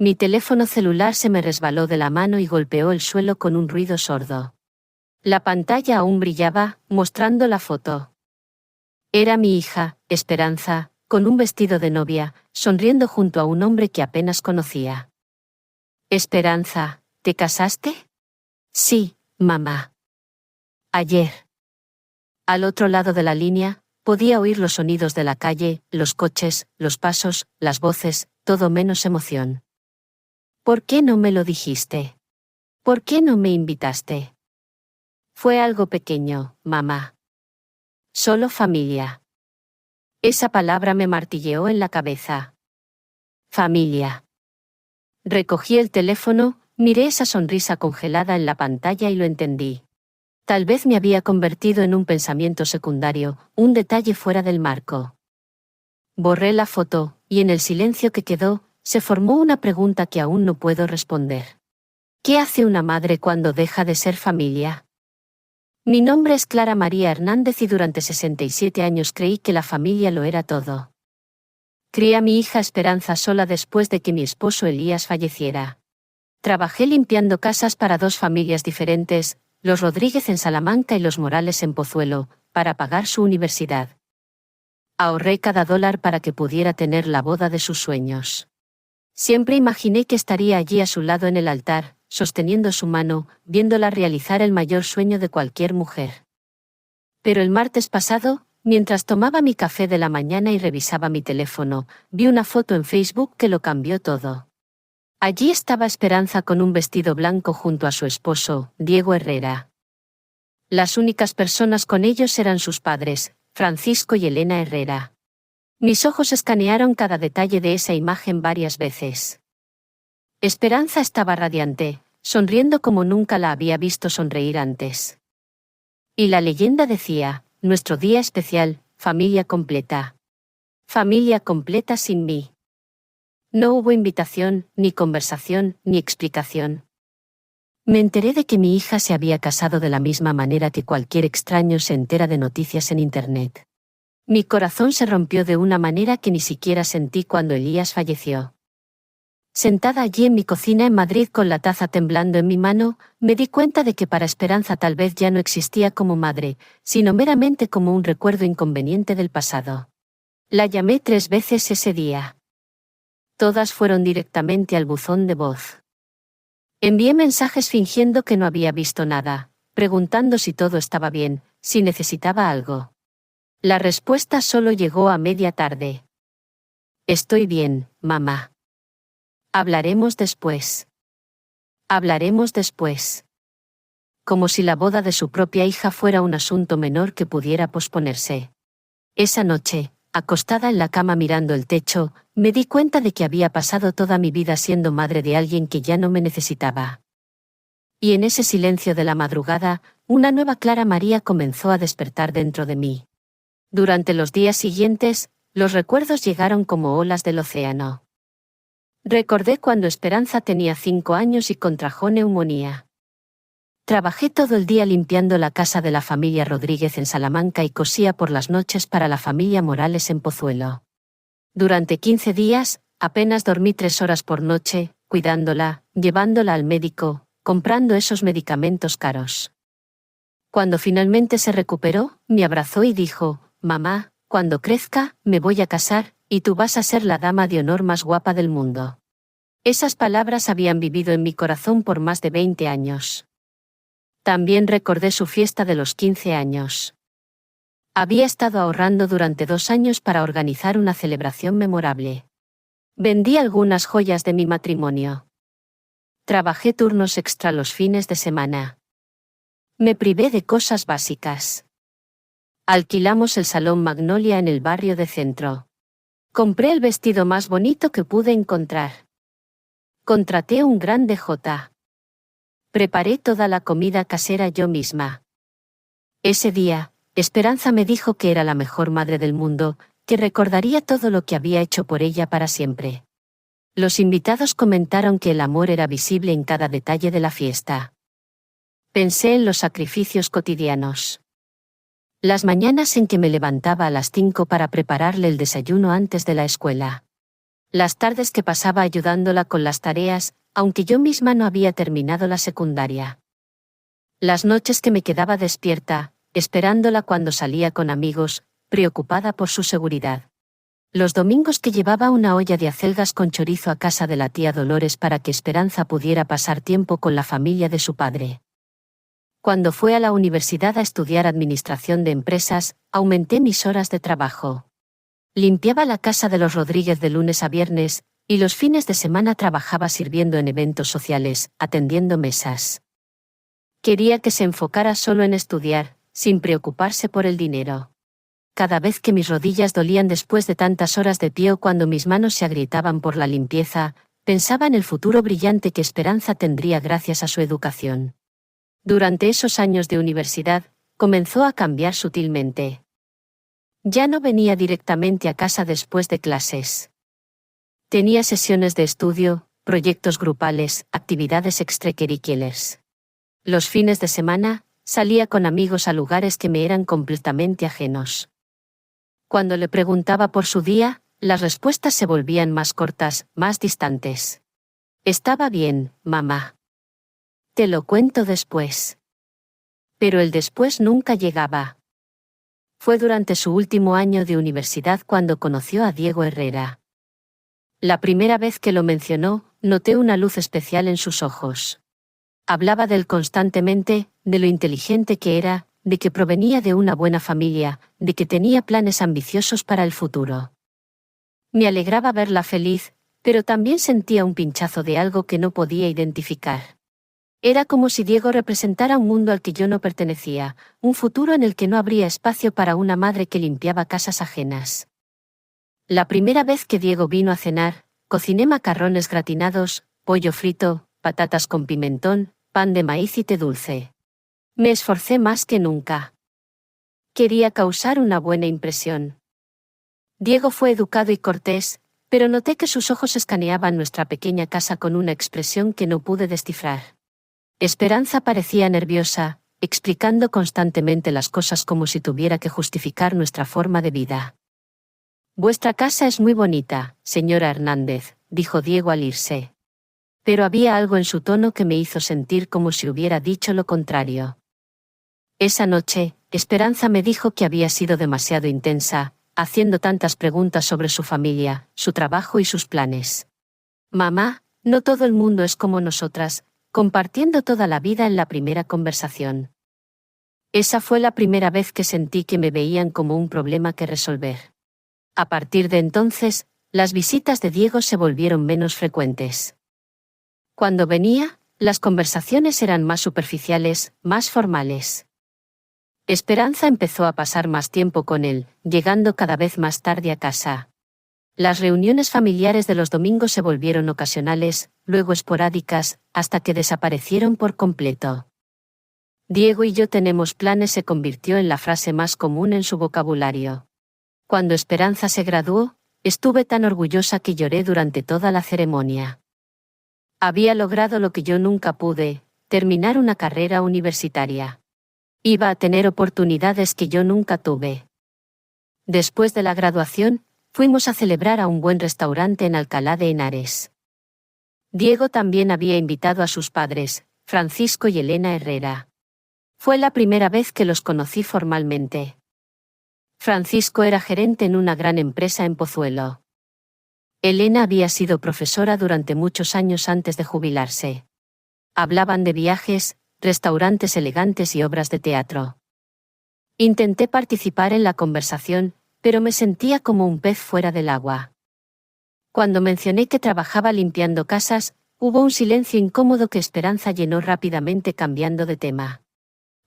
Mi teléfono celular se me resbaló de la mano y golpeó el suelo con un ruido sordo. La pantalla aún brillaba, mostrando la foto. Era mi hija, Esperanza, con un vestido de novia, sonriendo junto a un hombre que apenas conocía. Esperanza, ¿te casaste? Sí, mamá. Ayer. Al otro lado de la línea, podía oír los sonidos de la calle, los coches, los pasos, las voces, todo menos emoción. ¿Por qué no me lo dijiste? ¿Por qué no me invitaste? Fue algo pequeño, mamá. Solo familia. Esa palabra me martilleó en la cabeza. Familia. Recogí el teléfono, miré esa sonrisa congelada en la pantalla y lo entendí. Tal vez me había convertido en un pensamiento secundario, un detalle fuera del marco. Borré la foto, y en el silencio que quedó, se formó una pregunta que aún no puedo responder. ¿Qué hace una madre cuando deja de ser familia? Mi nombre es Clara María Hernández y durante 67 años creí que la familia lo era todo. Crié a mi hija Esperanza sola después de que mi esposo Elías falleciera. Trabajé limpiando casas para dos familias diferentes, los Rodríguez en Salamanca y los Morales en Pozuelo, para pagar su universidad. Ahorré cada dólar para que pudiera tener la boda de sus sueños. Siempre imaginé que estaría allí a su lado en el altar, sosteniendo su mano, viéndola realizar el mayor sueño de cualquier mujer. Pero el martes pasado, mientras tomaba mi café de la mañana y revisaba mi teléfono, vi una foto en Facebook que lo cambió todo. Allí estaba Esperanza con un vestido blanco junto a su esposo, Diego Herrera. Las únicas personas con ellos eran sus padres, Francisco y Elena Herrera. Mis ojos escanearon cada detalle de esa imagen varias veces. Esperanza estaba radiante, sonriendo como nunca la había visto sonreír antes. Y la leyenda decía, nuestro día especial, familia completa. Familia completa sin mí. No hubo invitación, ni conversación, ni explicación. Me enteré de que mi hija se había casado de la misma manera que cualquier extraño se entera de noticias en Internet. Mi corazón se rompió de una manera que ni siquiera sentí cuando Elías falleció. Sentada allí en mi cocina en Madrid con la taza temblando en mi mano, me di cuenta de que para Esperanza tal vez ya no existía como madre, sino meramente como un recuerdo inconveniente del pasado. La llamé 3 veces ese día. Todas fueron directamente al buzón de voz. Envié mensajes fingiendo que no había visto nada, preguntando si todo estaba bien, si necesitaba algo. La respuesta solo llegó a media tarde. Estoy bien, mamá. Hablaremos después. Hablaremos después. Como si la boda de su propia hija fuera un asunto menor que pudiera posponerse. Esa noche, acostada en la cama mirando el techo, me di cuenta de que había pasado toda mi vida siendo madre de alguien que ya no me necesitaba. Y en ese silencio de la madrugada, una nueva Clara María comenzó a despertar dentro de mí. Durante los días siguientes, los recuerdos llegaron como olas del océano. Recordé cuando Esperanza tenía 5 años y contrajo neumonía. Trabajé todo el día limpiando la casa de la familia Rodríguez en Salamanca y cosía por las noches para la familia Morales en Pozuelo. Durante 15 días, apenas dormí 3 horas por noche, cuidándola, llevándola al médico, comprando esos medicamentos caros. Cuando finalmente se recuperó, me abrazó y dijo, «Mamá, cuando crezca, me voy a casar, y tú vas a ser la dama de honor más guapa del mundo». Esas palabras habían vivido en mi corazón por más de 20 años. También recordé su fiesta de los 15 años. Había estado ahorrando durante 2 años para organizar una celebración memorable. Vendí algunas joyas de mi matrimonio. Trabajé turnos extra los fines de semana. Me privé de cosas básicas. Alquilamos el Salón Magnolia en el barrio de Centro. Compré el vestido más bonito que pude encontrar. Contraté un gran DJ. Preparé toda la comida casera yo misma. Ese día, Esperanza me dijo que era la mejor madre del mundo, que recordaría todo lo que había hecho por ella para siempre. Los invitados comentaron que el amor era visible en cada detalle de la fiesta. Pensé en los sacrificios cotidianos. Las mañanas en que me levantaba a las 5 para prepararle el desayuno antes de la escuela. Las tardes que pasaba ayudándola con las tareas, aunque yo misma no había terminado la secundaria. Las noches que me quedaba despierta, esperándola cuando salía con amigos, preocupada por su seguridad. Los domingos que llevaba una olla de acelgas con chorizo a casa de la tía Dolores para que Esperanza pudiera pasar tiempo con la familia de su padre. Cuando fue a la universidad a estudiar administración de empresas, aumenté mis horas de trabajo. Limpiaba la casa de los Rodríguez de lunes a viernes, y los fines de semana trabajaba sirviendo en eventos sociales, atendiendo mesas. Quería que se enfocara solo en estudiar, sin preocuparse por el dinero. Cada vez que mis rodillas dolían después de tantas horas de pie o cuando mis manos se agrietaban por la limpieza, pensaba en el futuro brillante que Esperanza tendría gracias a su educación. Durante esos años de universidad, comenzó a cambiar sutilmente. Ya no venía directamente a casa después de clases. Tenía sesiones de estudio, proyectos grupales, actividades extracurriculares. Los fines de semana, salía con amigos a lugares que me eran completamente ajenos. Cuando le preguntaba por su día, las respuestas se volvían más cortas, más distantes. Estaba bien, mamá. Te lo cuento después. Pero el después nunca llegaba. Fue durante su último año de universidad cuando conoció a Diego Herrera. La primera vez que lo mencionó, noté una luz especial en sus ojos. Hablaba de él constantemente, de lo inteligente que era, de que provenía de una buena familia, de que tenía planes ambiciosos para el futuro. Me alegraba verla feliz, pero también sentía un pinchazo de algo que no podía identificar. Era como si Diego representara un mundo al que yo no pertenecía, un futuro en el que no habría espacio para una madre que limpiaba casas ajenas. La primera vez que Diego vino a cenar, cociné macarrones gratinados, pollo frito, patatas con pimentón, pan de maíz y té dulce. Me esforcé más que nunca. Quería causar una buena impresión. Diego fue educado y cortés, pero noté que sus ojos escaneaban nuestra pequeña casa con una expresión que no pude descifrar. Esperanza parecía nerviosa, explicando constantemente las cosas como si tuviera que justificar nuestra forma de vida. Vuestra casa es muy bonita, señora Hernández, dijo Diego al irse. Pero había algo en su tono que me hizo sentir como si hubiera dicho lo contrario. Esa noche, Esperanza me dijo que había sido demasiado intensa, haciendo tantas preguntas sobre su familia, su trabajo y sus planes. Mamá, no todo el mundo es como nosotras, compartiendo toda la vida en la primera conversación. Esa fue la primera vez que sentí que me veían como un problema que resolver. A partir de entonces, las visitas de Diego se volvieron menos frecuentes. Cuando venía, las conversaciones eran más superficiales, más formales. Esperanza empezó a pasar más tiempo con él, llegando cada vez más tarde a casa. Las reuniones familiares de los domingos se volvieron ocasionales, luego esporádicas, hasta que desaparecieron por completo. Diego y yo tenemos planes se convirtió en la frase más común en su vocabulario. Cuando Esperanza se graduó, estuve tan orgullosa que lloré durante toda la ceremonia. Había logrado lo que yo nunca pude, terminar una carrera universitaria. Iba a tener oportunidades que yo nunca tuve. Después de la graduación, fuimos a celebrar a un buen restaurante en Alcalá de Henares. Diego también había invitado a sus padres, Francisco y Elena Herrera. Fue la primera vez que los conocí formalmente. Francisco era gerente en una gran empresa en Pozuelo. Elena había sido profesora durante muchos años antes de jubilarse. Hablaban de viajes, restaurantes elegantes y obras de teatro. Intenté participar en la conversación, pero me sentía como un pez fuera del agua. Cuando mencioné que trabajaba limpiando casas, hubo un silencio incómodo que Esperanza llenó rápidamente cambiando de tema.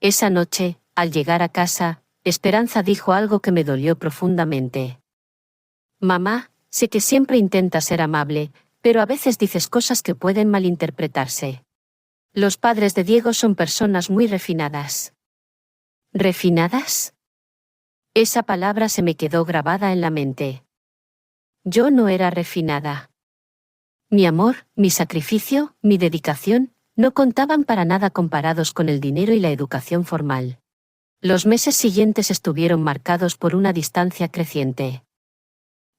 Esa noche, al llegar a casa, Esperanza dijo algo que me dolió profundamente. Mamá, sé que siempre intentas ser amable, pero a veces dices cosas que pueden malinterpretarse. Los padres de Diego son personas muy refinadas. ¿Refinadas? Esa palabra se me quedó grabada en la mente. Yo no era refinada. Mi amor, mi sacrificio, mi dedicación, no contaban para nada comparados con el dinero y la educación formal. Los meses siguientes estuvieron marcados por una distancia creciente.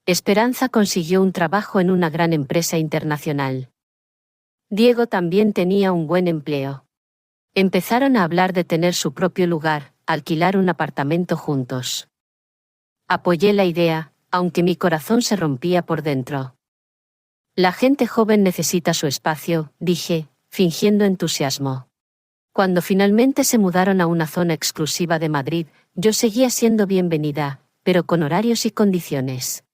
Esperanza consiguió un trabajo en una gran empresa internacional. Diego también tenía un buen empleo. Empezaron a hablar de tener su propio lugar, alquilar un apartamento juntos. Apoyé la idea, aunque mi corazón se rompía por dentro. La gente joven necesita su espacio, dije, fingiendo entusiasmo. Cuando finalmente se mudaron a una zona exclusiva de Madrid, yo seguía siendo bienvenida, pero con horarios y condiciones.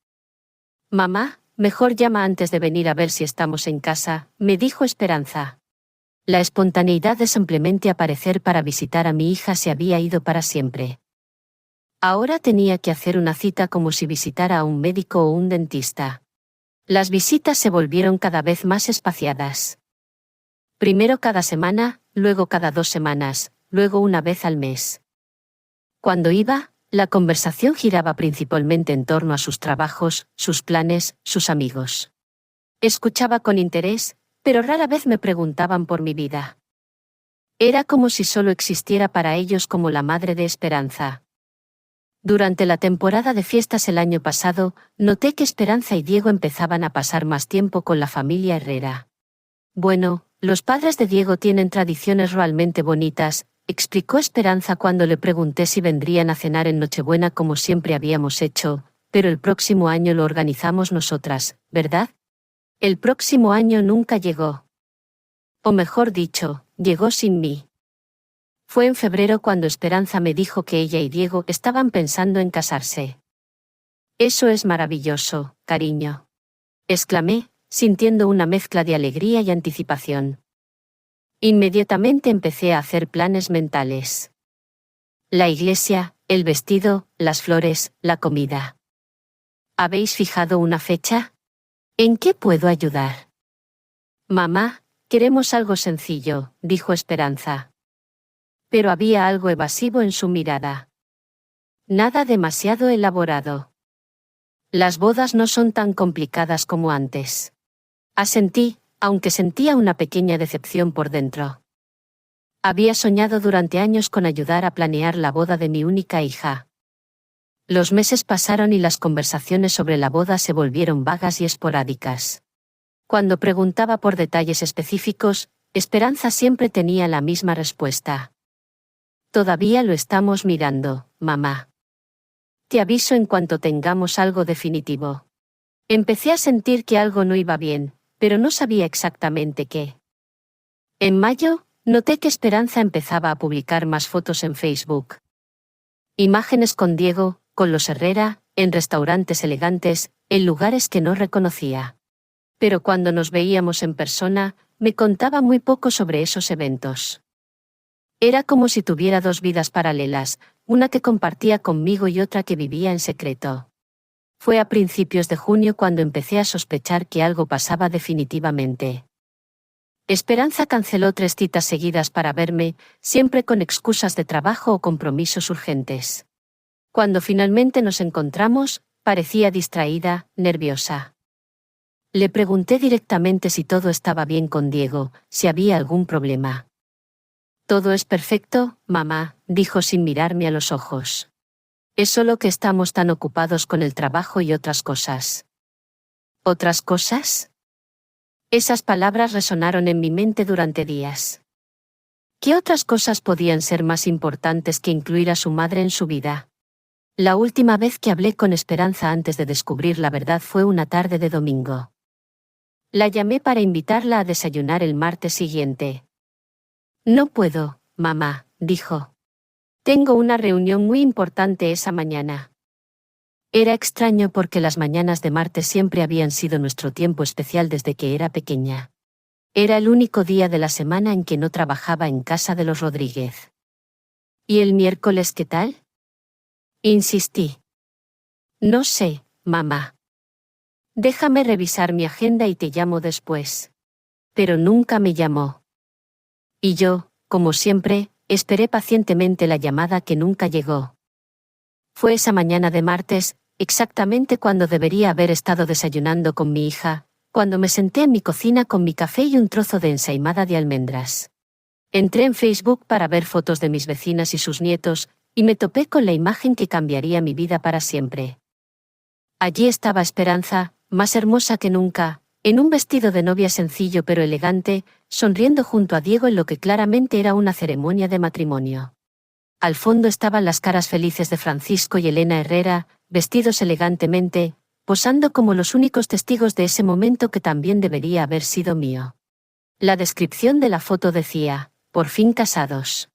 Mamá, mejor llama antes de venir a ver si estamos en casa, me dijo Esperanza. La espontaneidad de simplemente aparecer para visitar a mi hija se había ido para siempre. Ahora tenía que hacer una cita como si visitara a un médico o un dentista. Las visitas se volvieron cada vez más espaciadas. Primero cada semana, luego cada 2 semanas, luego una vez al mes. Cuando iba, la conversación giraba principalmente en torno a sus trabajos, sus planes, sus amigos. Escuchaba con interés, pero rara vez me preguntaban por mi vida. Era como si solo existiera para ellos como la madre de Esperanza. Durante la temporada de fiestas el año pasado, noté que Esperanza y Diego empezaban a pasar más tiempo con la familia Herrera. Bueno, los padres de Diego tienen tradiciones realmente bonitas, explicó Esperanza cuando le pregunté si vendrían a cenar en Nochebuena como siempre habíamos hecho, pero el próximo año lo organizamos nosotras, ¿verdad? El próximo año nunca llegó. O mejor dicho, llegó sin mí. Fue en febrero cuando Esperanza me dijo que ella y Diego estaban pensando en casarse. Eso es maravilloso, cariño. Exclamé, sintiendo una mezcla de alegría y anticipación. Inmediatamente empecé a hacer planes mentales. La iglesia, el vestido, las flores, la comida. ¿Habéis fijado una fecha? ¿En qué puedo ayudar? Mamá, queremos algo sencillo, dijo Esperanza. Pero había algo evasivo en su mirada. Nada demasiado elaborado. Las bodas no son tan complicadas como antes. Asentí, aunque sentía una pequeña decepción por dentro. Había soñado durante años con ayudar a planear la boda de mi única hija. Los meses pasaron y las conversaciones sobre la boda se volvieron vagas y esporádicas. Cuando preguntaba por detalles específicos, Esperanza siempre tenía la misma respuesta. Todavía lo estamos mirando, mamá. Te aviso en cuanto tengamos algo definitivo. Empecé a sentir que algo no iba bien, pero no sabía exactamente qué. En mayo, noté que Esperanza empezaba a publicar más fotos en Facebook. Imágenes con Diego, con los Herrera, en restaurantes elegantes, en lugares que no reconocía. Pero cuando nos veíamos en persona, me contaba muy poco sobre esos eventos. Era como si tuviera 2 vidas paralelas, una que compartía conmigo y otra que vivía en secreto. Fue a principios de junio cuando empecé a sospechar que algo pasaba definitivamente. Esperanza canceló 3 citas seguidas para verme, siempre con excusas de trabajo o compromisos urgentes. Cuando finalmente nos encontramos, parecía distraída, nerviosa. Le pregunté directamente si todo estaba bien con Diego, si había algún problema. Todo es perfecto, mamá, dijo sin mirarme a los ojos. Es solo que estamos tan ocupados con el trabajo y otras cosas. ¿Otras cosas? Esas palabras resonaron en mi mente durante días. ¿Qué otras cosas podían ser más importantes que incluir a su madre en su vida? La última vez que hablé con Esperanza antes de descubrir la verdad fue una tarde de domingo. La llamé para invitarla a desayunar el martes siguiente. No puedo, mamá, dijo. Tengo una reunión muy importante esa mañana. Era extraño porque las mañanas de martes siempre habían sido nuestro tiempo especial desde que era pequeña. Era el único día de la semana en que no trabajaba en casa de los Rodríguez. ¿Y el miércoles qué tal? Insistí. No sé, mamá. Déjame revisar mi agenda y te llamo después. Pero nunca me llamó. Y yo, como siempre, esperé pacientemente la llamada que nunca llegó. Fue esa mañana de martes, exactamente cuando debería haber estado desayunando con mi hija, cuando me senté en mi cocina con mi café y un trozo de ensaimada de almendras. Entré en Facebook para ver fotos de mis vecinas y sus nietos, y me topé con la imagen que cambiaría mi vida para siempre. Allí estaba Esperanza, más hermosa que nunca, en un vestido de novia sencillo pero elegante, sonriendo junto a Diego en lo que claramente era una ceremonia de matrimonio. Al fondo estaban las caras felices de Francisco y Elena Herrera, vestidos elegantemente, posando como los únicos testigos de ese momento que también debería haber sido mío. La descripción de la foto decía: por fin casados.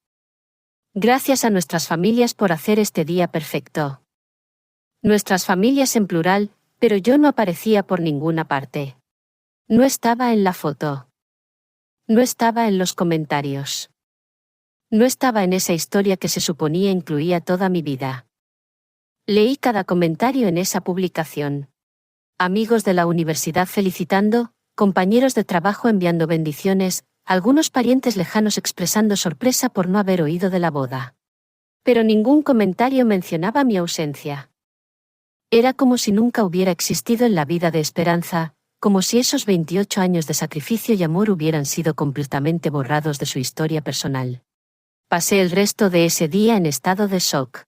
Gracias a nuestras familias por hacer este día perfecto. Nuestras familias en plural, pero yo no aparecía por ninguna parte. No estaba en la foto. No estaba en los comentarios. No estaba en esa historia que se suponía incluía toda mi vida. Leí cada comentario en esa publicación. Amigos de la universidad felicitando, compañeros de trabajo enviando bendiciones, algunos parientes lejanos expresando sorpresa por no haber oído de la boda. Pero ningún comentario mencionaba mi ausencia. Era como si nunca hubiera existido en la vida de Esperanza, como si esos 28 años de sacrificio y amor hubieran sido completamente borrados de su historia personal. Pasé el resto de ese día en estado de shock.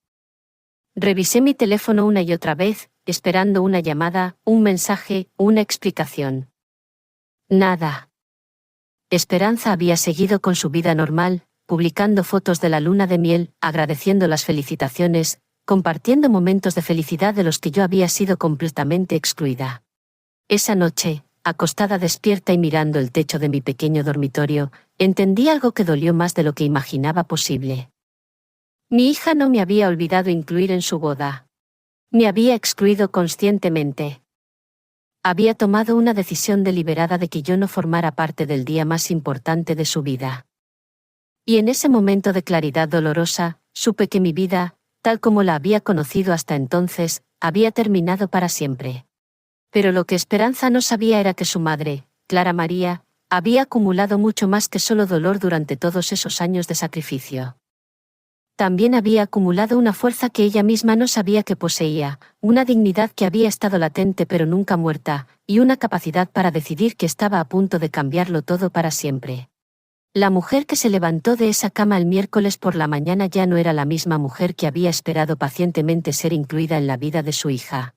Revisé mi teléfono una y otra vez, esperando una llamada, un mensaje, una explicación. Nada. Esperanza había seguido con su vida normal, publicando fotos de la luna de miel, agradeciendo las felicitaciones, compartiendo momentos de felicidad de los que yo había sido completamente excluida. Esa noche, acostada despierta y mirando el techo de mi pequeño dormitorio, entendí algo que dolió más de lo que imaginaba posible. Mi hija no me había olvidado incluir en su boda. Me había excluido conscientemente. Había tomado una decisión deliberada de que yo no formara parte del día más importante de su vida. Y en ese momento de claridad dolorosa, supe que mi vida, tal como la había conocido hasta entonces, había terminado para siempre. Pero lo que Esperanza no sabía era que su madre, Clara María, había acumulado mucho más que solo dolor durante todos esos años de sacrificio. También había acumulado una fuerza que ella misma no sabía que poseía, una dignidad que había estado latente pero nunca muerta, y una capacidad para decidir que estaba a punto de cambiarlo todo para siempre. La mujer que se levantó de esa cama el miércoles por la mañana ya no era la misma mujer que había esperado pacientemente ser incluida en la vida de su hija.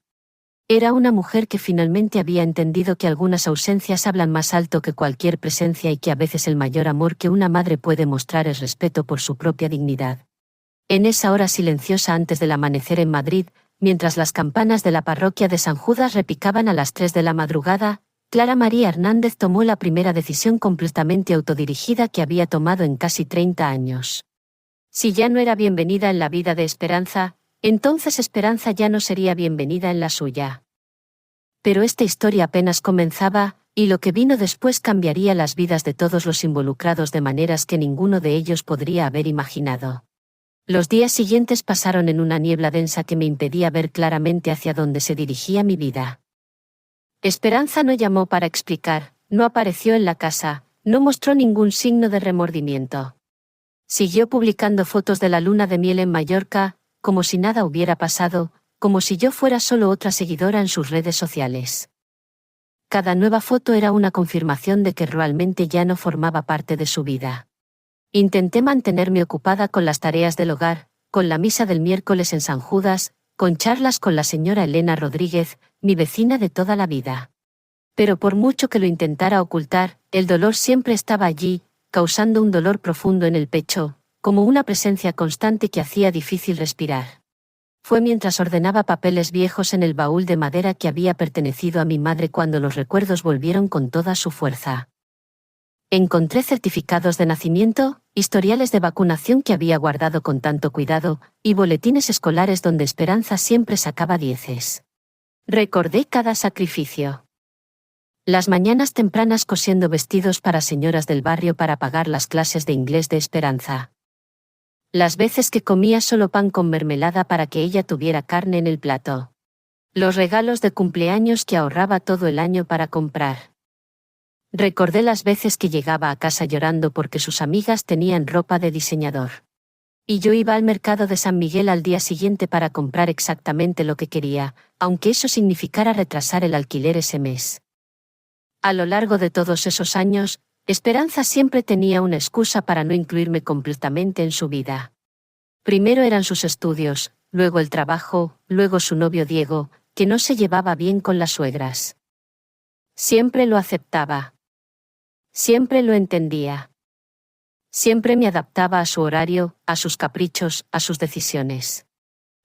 Era una mujer que finalmente había entendido que algunas ausencias hablan más alto que cualquier presencia y que a veces el mayor amor que una madre puede mostrar es respeto por su propia dignidad. En esa hora silenciosa antes del amanecer en Madrid, mientras las campanas de la parroquia de San Judas repicaban a las 3 de la madrugada, Clara María Hernández tomó la primera decisión completamente autodirigida que había tomado en casi 30 años. Si ya no era bienvenida en la vida de Esperanza, entonces Esperanza ya no sería bienvenida en la suya. Pero esta historia apenas comenzaba, y lo que vino después cambiaría las vidas de todos los involucrados de maneras que ninguno de ellos podría haber imaginado. Los días siguientes pasaron en una niebla densa que me impedía ver claramente hacia dónde se dirigía mi vida. Esperanza no llamó para explicar, no apareció en la casa, no mostró ningún signo de remordimiento. Siguió publicando fotos de la luna de miel en Mallorca, como si nada hubiera pasado, como si yo fuera solo otra seguidora en sus redes sociales. Cada nueva foto era una confirmación de que realmente ya no formaba parte de su vida. Intenté mantenerme ocupada con las tareas del hogar, con la misa del miércoles en San Judas, con charlas con la señora Elena Rodríguez, mi vecina de toda la vida. Pero por mucho que lo intentara ocultar, el dolor siempre estaba allí, causando un dolor profundo en el pecho, como una presencia constante que hacía difícil respirar. Fue mientras ordenaba papeles viejos en el baúl de madera que había pertenecido a mi madre cuando los recuerdos volvieron con toda su fuerza. Encontré certificados de nacimiento, historiales de vacunación que había guardado con tanto cuidado, y boletines escolares donde Esperanza siempre sacaba 10. Recordé cada sacrificio. Las mañanas tempranas cosiendo vestidos para señoras del barrio para pagar las clases de inglés de Esperanza. Las veces que comía solo pan con mermelada para que ella tuviera carne en el plato. Los regalos de cumpleaños que ahorraba todo el año para comprar. Recordé las veces que llegaba a casa llorando porque sus amigas tenían ropa de diseñador. Y yo iba al mercado de San Miguel al día siguiente para comprar exactamente lo que quería, aunque eso significara retrasar el alquiler ese mes. A lo largo de todos esos años, Esperanza siempre tenía una excusa para no incluirme completamente en su vida. Primero eran sus estudios, luego el trabajo, luego su novio Diego, que no se llevaba bien con las suegras. Siempre lo aceptaba. Siempre lo entendía. Siempre me adaptaba a su horario, a sus caprichos, a sus decisiones.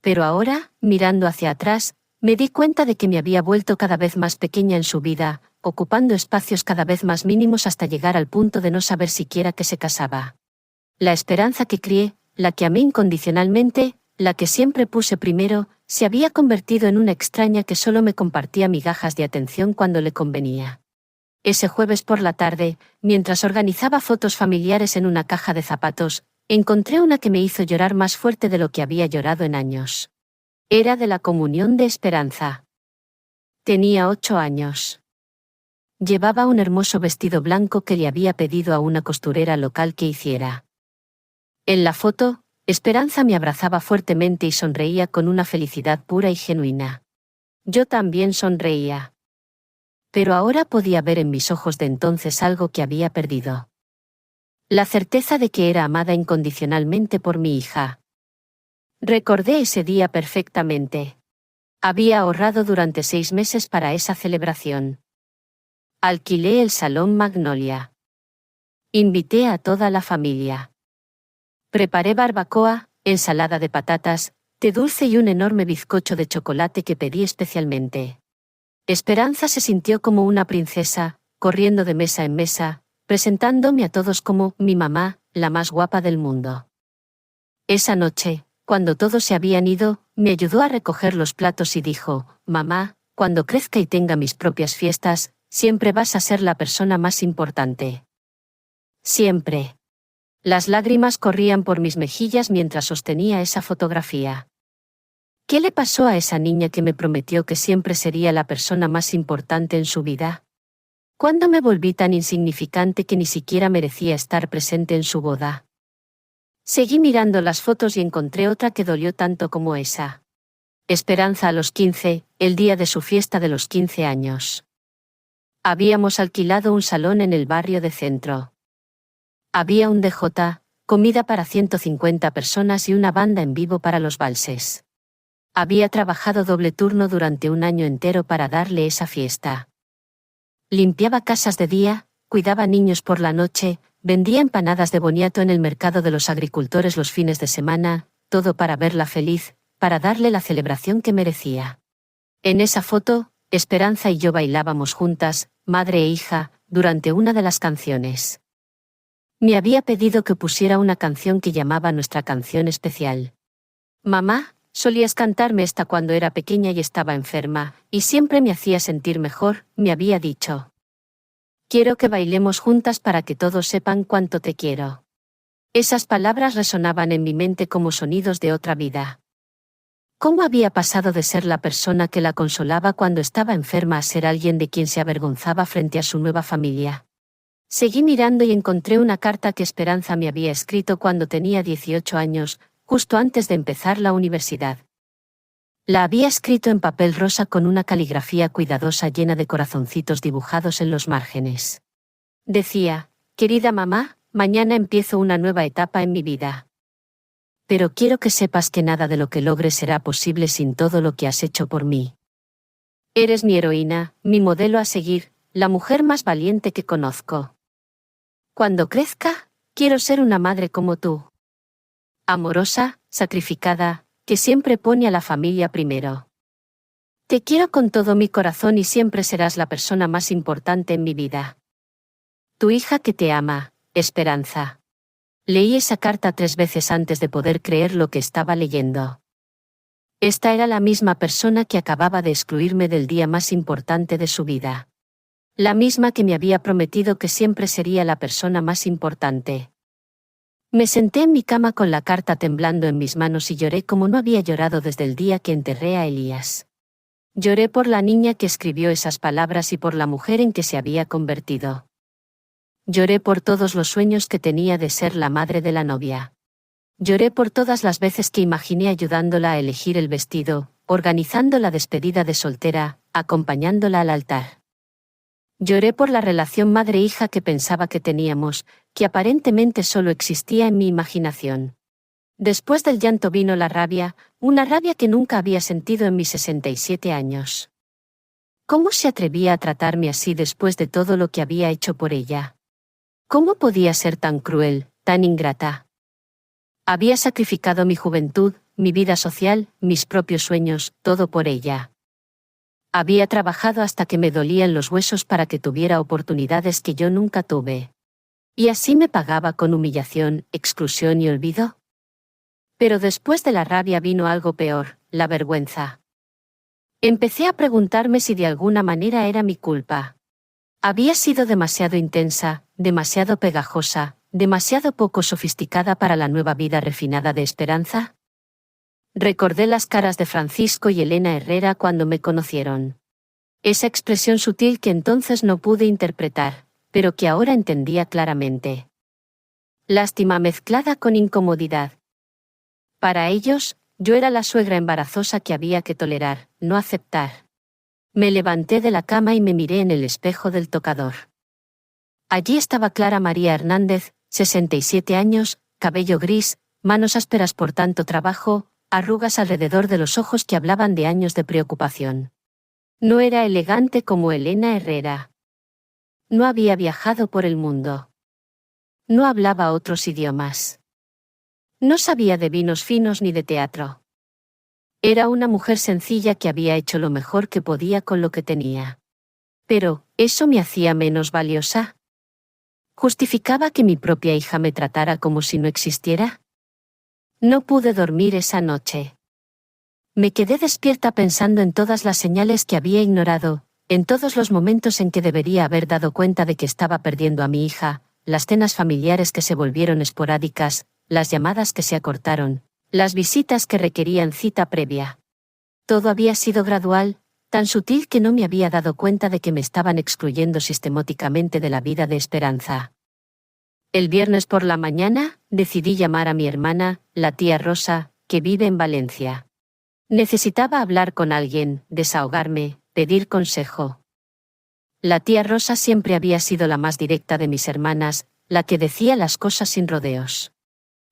Pero ahora, mirando hacia atrás, me di cuenta de que me había vuelto cada vez más pequeña en su vida, ocupando espacios cada vez más mínimos hasta llegar al punto de no saber siquiera que se casaba. La esperanza que crié, la que amé incondicionalmente, la que siempre puse primero, se había convertido en una extraña que solo me compartía migajas de atención cuando le convenía. Ese jueves por la tarde, mientras organizaba fotos familiares en una caja de zapatos, encontré una que me hizo llorar más fuerte de lo que había llorado en años. Era de la comunión de Esperanza. Tenía 8 años. Llevaba un hermoso vestido blanco que le había pedido a una costurera local que hiciera. En la foto, Esperanza me abrazaba fuertemente y sonreía con una felicidad pura y genuina. Yo también sonreía. Pero ahora podía ver en mis ojos de entonces algo que había perdido. La certeza de que era amada incondicionalmente por mi hija. Recordé ese día perfectamente. Había ahorrado durante 6 meses para esa celebración. Alquilé el Salón Magnolia. Invité a toda la familia. Preparé barbacoa, ensalada de patatas, té dulce y un enorme bizcocho de chocolate que pedí especialmente. Esperanza se sintió como una princesa, corriendo de mesa en mesa, presentándome a todos como mi mamá, la más guapa del mundo. Esa noche, cuando todos se habían ido, me ayudó a recoger los platos y dijo: «Mamá, cuando crezca y tenga mis propias fiestas, siempre vas a ser la persona más importante». Siempre. Las lágrimas corrían por mis mejillas mientras sostenía esa fotografía. ¿Qué le pasó a esa niña que me prometió que siempre sería la persona más importante en su vida? ¿Cuándo me volví tan insignificante que ni siquiera merecía estar presente en su boda? Seguí mirando las fotos y encontré otra que dolió tanto como esa. Esperanza a los 15, el día de su fiesta de los 15 años. Habíamos alquilado un salón en el barrio de Centro. Había un DJ, comida para 150 personas y una banda en vivo para los valses. Había trabajado doble turno durante un año entero para darle esa fiesta. Limpiaba casas de día, cuidaba niños por la noche, vendía empanadas de boniato en el mercado de los agricultores los fines de semana, todo para verla feliz, para darle la celebración que merecía. En esa foto, Esperanza y yo bailábamos juntas, madre e hija, durante una de las canciones. Me había pedido que pusiera una canción que llamaba nuestra canción especial. Mamá, solías cantarme esta cuando era pequeña y estaba enferma, y siempre me hacía sentir mejor, me había dicho. Quiero que bailemos juntas para que todos sepan cuánto te quiero. Esas palabras resonaban en mi mente como sonidos de otra vida. ¿Cómo había pasado de ser la persona que la consolaba cuando estaba enferma a ser alguien de quien se avergonzaba frente a su nueva familia? Seguí mirando y encontré una carta que Esperanza me había escrito cuando tenía 18 años, justo antes de empezar la universidad. La había escrito en papel rosa con una caligrafía cuidadosa llena de corazoncitos dibujados en los márgenes. Decía: «Querida mamá, mañana empiezo una nueva etapa en mi vida. Pero quiero que sepas que nada de lo que logre será posible sin todo lo que has hecho por mí. Eres mi heroína, mi modelo a seguir, la mujer más valiente que conozco. Cuando crezca, quiero ser una madre como tú. Amorosa, sacrificada, que siempre pone a la familia primero. Te quiero con todo mi corazón y siempre serás la persona más importante en mi vida. Tu hija que te ama, Esperanza». Leí esa carta 3 veces antes de poder creer lo que estaba leyendo. Esta era la misma persona que acababa de excluirme del día más importante de su vida. La misma que me había prometido que siempre sería la persona más importante. Me senté en mi cama con la carta temblando en mis manos y lloré como no había llorado desde el día que enterré a Elías. Lloré por la niña que escribió esas palabras y por la mujer en que se había convertido. Lloré por todos los sueños que tenía de ser la madre de la novia. Lloré por todas las veces que imaginé ayudándola a elegir el vestido, organizando la despedida de soltera, acompañándola al altar. Lloré por la relación madre-hija que pensaba que teníamos, que aparentemente solo existía en mi imaginación. Después del llanto vino la rabia, una rabia que nunca había sentido en mis 67 años. ¿Cómo se atrevía a tratarme así después de todo lo que había hecho por ella? ¿Cómo podía ser tan cruel, tan ingrata? Había sacrificado mi juventud, mi vida social, mis propios sueños, todo por ella. Había trabajado hasta que me dolían los huesos para que tuviera oportunidades que yo nunca tuve. ¿Y así me pagaba con humillación, exclusión y olvido? Pero después de la rabia vino algo peor, la vergüenza. Empecé a preguntarme si de alguna manera era mi culpa. Había sido demasiado intensa, demasiado pegajosa, demasiado poco sofisticada para la nueva vida refinada de Esperanza. Recordé las caras de Francisco y Elena Herrera cuando me conocieron. Esa expresión sutil que entonces no pude interpretar, pero que ahora entendía claramente. Lástima mezclada con incomodidad. Para ellos, yo era la suegra embarazosa que había que tolerar, no aceptar. Me levanté de la cama y me miré en el espejo del tocador. Allí estaba Clara María Hernández, 67 años, cabello gris, manos ásperas por tanto trabajo, arrugas alrededor de los ojos que hablaban de años de preocupación. No era elegante como Elena Herrera. No había viajado por el mundo. No hablaba otros idiomas. No sabía de vinos finos ni de teatro. Era una mujer sencilla que había hecho lo mejor que podía con lo que tenía. Pero, ¿eso me hacía menos valiosa? ¿Justificaba que mi propia hija me tratara como si no existiera? No pude dormir esa noche. Me quedé despierta pensando en todas las señales que había ignorado, en todos los momentos en que debería haber dado cuenta de que estaba perdiendo a mi hija, las cenas familiares que se volvieron esporádicas, las llamadas que se acortaron, las visitas que requerían cita previa. Todo había sido gradual, tan sutil que no me había dado cuenta de que me estaban excluyendo sistemáticamente de la vida de Esperanza. El viernes por la mañana, decidí llamar a mi hermana, la tía Rosa, que vive en Valencia. Necesitaba hablar con alguien, desahogarme, pedir consejo. La tía Rosa siempre había sido la más directa de mis hermanas, la que decía las cosas sin rodeos.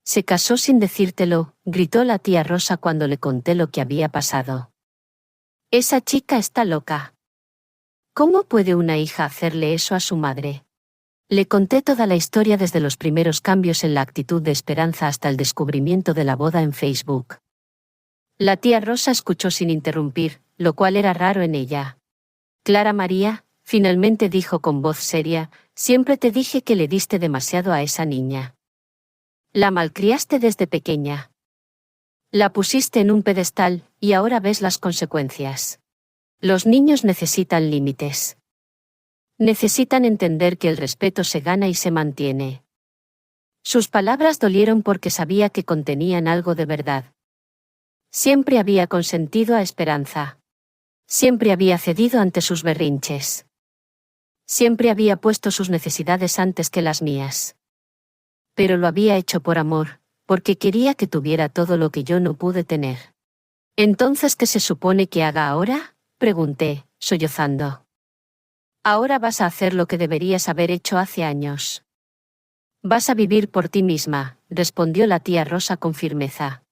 Se casó sin decírtelo, gritó la tía Rosa cuando le conté lo que había pasado. Esa chica está loca. ¿Cómo puede una hija hacerle eso a su madre? Le conté toda la historia desde los primeros cambios en la actitud de Esperanza hasta el descubrimiento de la boda en Facebook. La tía Rosa escuchó sin interrumpir, lo cual era raro en ella. Clara María, finalmente dijo con voz seria, siempre te dije que le diste demasiado a esa niña. La malcriaste desde pequeña. La pusiste en un pedestal, y ahora ves las consecuencias. Los niños necesitan límites. Necesitan entender que el respeto se gana y se mantiene. Sus palabras dolieron porque sabía que contenían algo de verdad. Siempre había consentido a Esperanza. Siempre había cedido ante sus berrinches. Siempre había puesto sus necesidades antes que las mías. Pero lo había hecho por amor, porque quería que tuviera todo lo que yo no pude tener. ¿Entonces qué se supone que haga ahora?, pregunté, sollozando. Ahora vas a hacer lo que deberías haber hecho hace años. Vas a vivir por ti misma, respondió la tía Rosa con firmeza.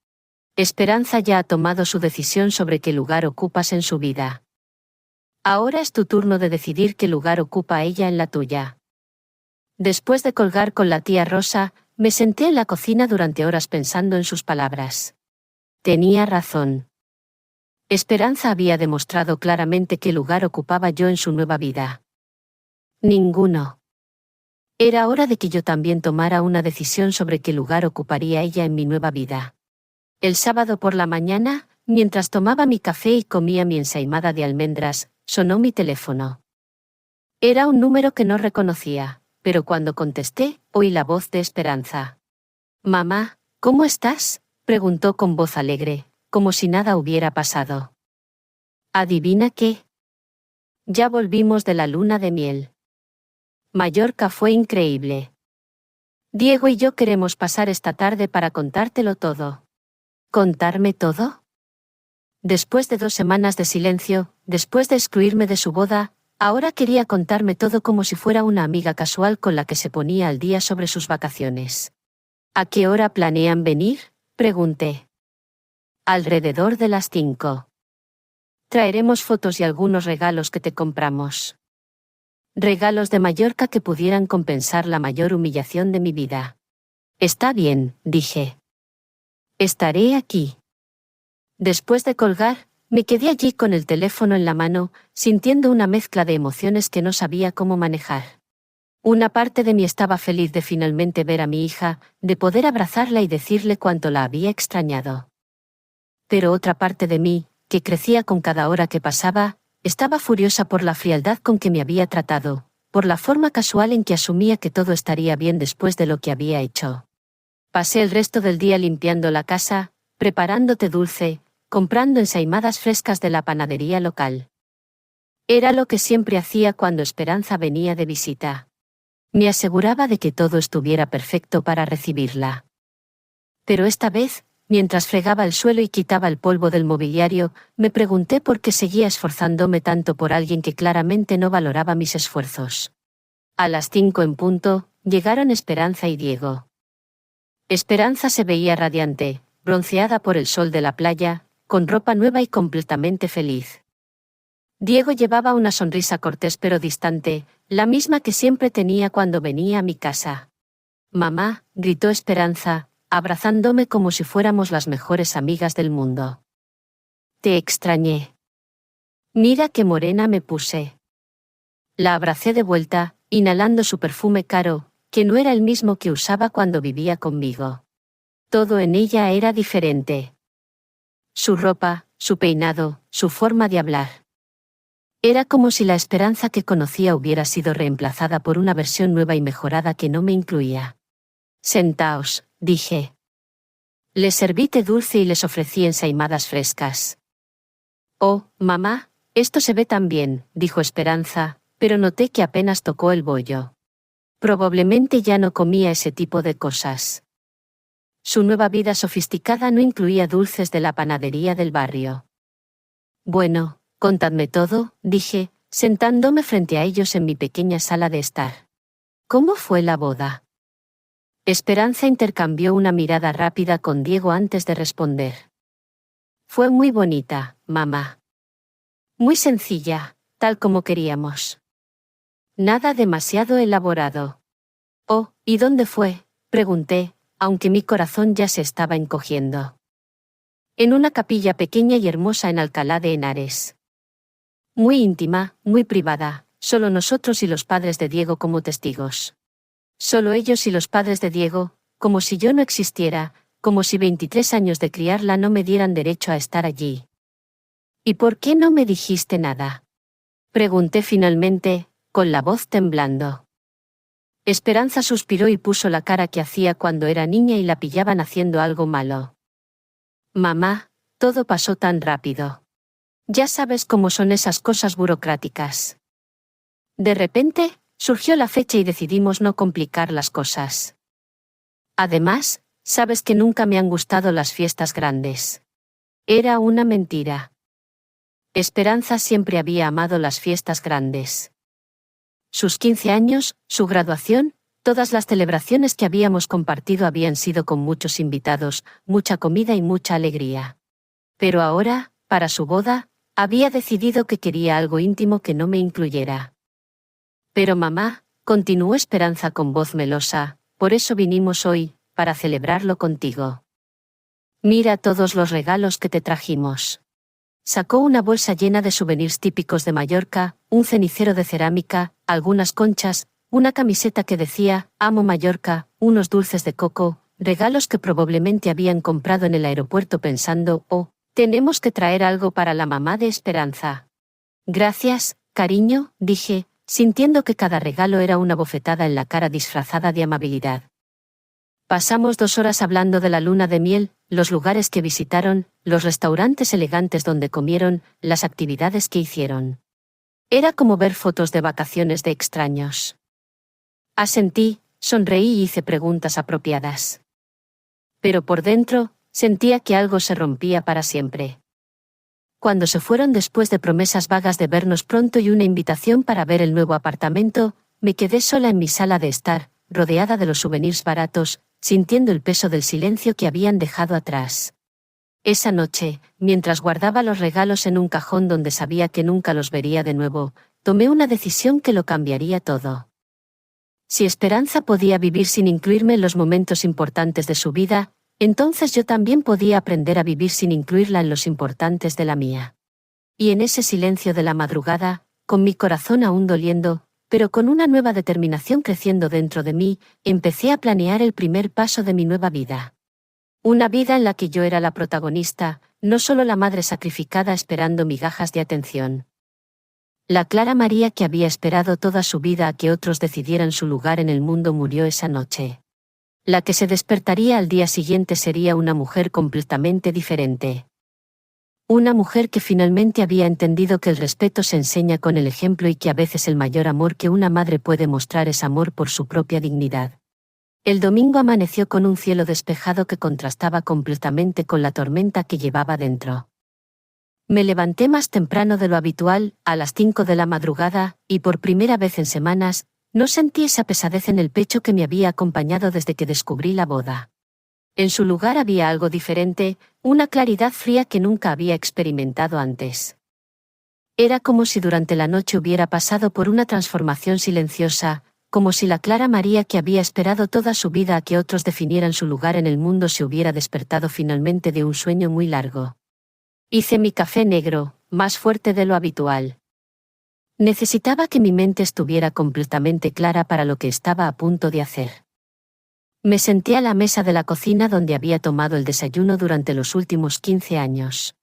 Esperanza ya ha tomado su decisión sobre qué lugar ocupas en su vida. Ahora es tu turno de decidir qué lugar ocupa ella en la tuya. Después de colgar con la tía Rosa, me senté en la cocina durante horas pensando en sus palabras. Tenía razón. Esperanza había demostrado claramente qué lugar ocupaba yo en su nueva vida. Ninguno. Era hora de que yo también tomara una decisión sobre qué lugar ocuparía ella en mi nueva vida. El sábado por la mañana, mientras tomaba mi café y comía mi ensaimada de almendras, sonó mi teléfono. Era un número que no reconocía, pero cuando contesté, oí la voz de Esperanza. «Mamá, ¿cómo estás?», preguntó con voz alegre, como si nada hubiera pasado. «¿Adivina qué? Ya volvimos de la luna de miel. Mallorca fue increíble. Diego y yo queremos pasar esta tarde para contártelo todo». ¿Contarme todo? Después de 2 semanas de silencio, después de excluirme de su boda, ahora quería contarme todo como si fuera una amiga casual con la que se ponía al día sobre sus vacaciones. ¿A qué hora planean venir?, Pregunté. Alrededor de las 5. Traeremos fotos y algunos regalos que te compramos. Regalos de Mallorca que pudieran compensar la mayor humillación de mi vida. Está bien, dije. Estaré aquí. Después de colgar, me quedé allí con el teléfono en la mano, sintiendo una mezcla de emociones que no sabía cómo manejar. Una parte de mí estaba feliz de finalmente ver a mi hija, de poder abrazarla y decirle cuánto la había extrañado. Pero otra parte de mí, que crecía con cada hora que pasaba, estaba furiosa por la frialdad con que me había tratado, por la forma casual en que asumía que todo estaría bien después de lo que había hecho. Pasé el resto del día limpiando la casa, preparando té dulce, comprando ensaimadas frescas de la panadería local. Era lo que siempre hacía cuando Esperanza venía de visita. Me aseguraba de que todo estuviera perfecto para recibirla. Pero esta vez, mientras fregaba el suelo y quitaba el polvo del mobiliario, me pregunté por qué seguía esforzándome tanto por alguien que claramente no valoraba mis esfuerzos. A las 5 en punto, llegaron Esperanza y Diego. Esperanza se veía radiante, bronceada por el sol de la playa, con ropa nueva y completamente feliz. Diego llevaba una sonrisa cortés pero distante, la misma que siempre tenía cuando venía a mi casa. «Mamá», gritó Esperanza, abrazándome como si fuéramos las mejores amigas del mundo. «Te extrañé. Mira qué morena me puse». La abracé de vuelta, inhalando su perfume caro, que no era el mismo que usaba cuando vivía conmigo. Todo en ella era diferente. Su ropa, su peinado, su forma de hablar. Era como si la Esperanza que conocía hubiera sido reemplazada por una versión nueva y mejorada que no me incluía. «Sentaos», dije. Les serví té dulce y les ofrecí ensaimadas frescas. «Oh, mamá, esto se ve tan bien», dijo Esperanza, pero noté que apenas tocó el bollo. Probablemente ya no comía ese tipo de cosas. Su nueva vida sofisticada no incluía dulces de la panadería del barrio. «Bueno, contadme todo», dije, sentándome frente a ellos en mi pequeña sala de estar. «¿Cómo fue la boda?» Esperanza intercambió una mirada rápida con Diego antes de responder. «Fue muy bonita, mamá. Muy sencilla, tal como queríamos. Nada demasiado elaborado». «Oh, ¿y dónde fue?», pregunté, aunque mi corazón ya se estaba encogiendo. «En una capilla pequeña y hermosa en Alcalá de Henares. Muy íntima, muy privada, solo nosotros y los padres de Diego como testigos. Solo ellos y los padres de Diego, como si yo no existiera, como si 23 años de criarla no me dieran derecho a estar allí». «¿Y por qué no me dijiste nada?», pregunté finalmente, con la voz temblando. Esperanza suspiró y puso la cara que hacía cuando era niña y la pillaban haciendo algo malo. «Mamá, todo pasó tan rápido. Ya sabes cómo son esas cosas burocráticas. De repente, surgió la fecha y decidimos no complicar las cosas. Además, sabes que nunca me han gustado las fiestas grandes. Era una mentira. Esperanza siempre había amado las fiestas grandes. Sus 15 años, su graduación, todas las celebraciones que habíamos compartido habían sido con muchos invitados, mucha comida y mucha alegría. Pero ahora, para su boda, había decidido que quería algo íntimo que no me incluyera. «Pero mamá», continuó Esperanza con voz melosa, «por eso vinimos hoy, para celebrarlo contigo. Mira todos los regalos que te trajimos». Sacó una bolsa llena de souvenirs típicos de Mallorca, un cenicero de cerámica, algunas conchas, una camiseta que decía «Amo Mallorca», unos dulces de coco, regalos que probablemente habían comprado en el aeropuerto pensando «Oh, tenemos que traer algo para la mamá de Esperanza». «Gracias, cariño», dije, sintiendo que cada regalo era una bofetada en la cara disfrazada de amabilidad. Pasamos 2 horas hablando de la luna de miel, los lugares que visitaron, los restaurantes elegantes donde comieron, las actividades que hicieron. Era como ver fotos de vacaciones de extraños. Asentí, sonreí y hice preguntas apropiadas. Pero por dentro, sentía que algo se rompía para siempre. Cuando se fueron después de promesas vagas de vernos pronto y una invitación para ver el nuevo apartamento, me quedé sola en mi sala de estar, rodeada de los souvenirs baratos, sintiendo el peso del silencio que habían dejado atrás. Esa noche, mientras guardaba los regalos en un cajón donde sabía que nunca los vería de nuevo, tomé una decisión que lo cambiaría todo. Si Esperanza podía vivir sin incluirme en los momentos importantes de su vida, entonces yo también podía aprender a vivir sin incluirla en los importantes de la mía. Y en ese silencio de la madrugada, con mi corazón aún doliendo, pero con una nueva determinación creciendo dentro de mí, empecé a planear el primer paso de mi nueva vida. Una vida en la que yo era la protagonista, no solo la madre sacrificada esperando migajas de atención. La Clara María que había esperado toda su vida a que otros decidieran su lugar en el mundo murió esa noche. La que se despertaría al día siguiente sería una mujer completamente diferente. Una mujer que finalmente había entendido que el respeto se enseña con el ejemplo y que a veces el mayor amor que una madre puede mostrar es amor por su propia dignidad. El domingo amaneció con un cielo despejado que contrastaba completamente con la tormenta que llevaba dentro. Me levanté más temprano de lo habitual, a las 5 de la madrugada, y por primera vez en semanas, no sentí esa pesadez en el pecho que me había acompañado desde que descubrí la boda. En su lugar había algo diferente, una claridad fría que nunca había experimentado antes. Era como si durante la noche hubiera pasado por una transformación silenciosa, como si la Clara María que había esperado toda su vida a que otros definieran su lugar en el mundo se hubiera despertado finalmente de un sueño muy largo. Hice mi café negro, más fuerte de lo habitual. Necesitaba que mi mente estuviera completamente clara para lo que estaba a punto de hacer. Me senté a la mesa de la cocina donde había tomado el desayuno durante los últimos 15 años.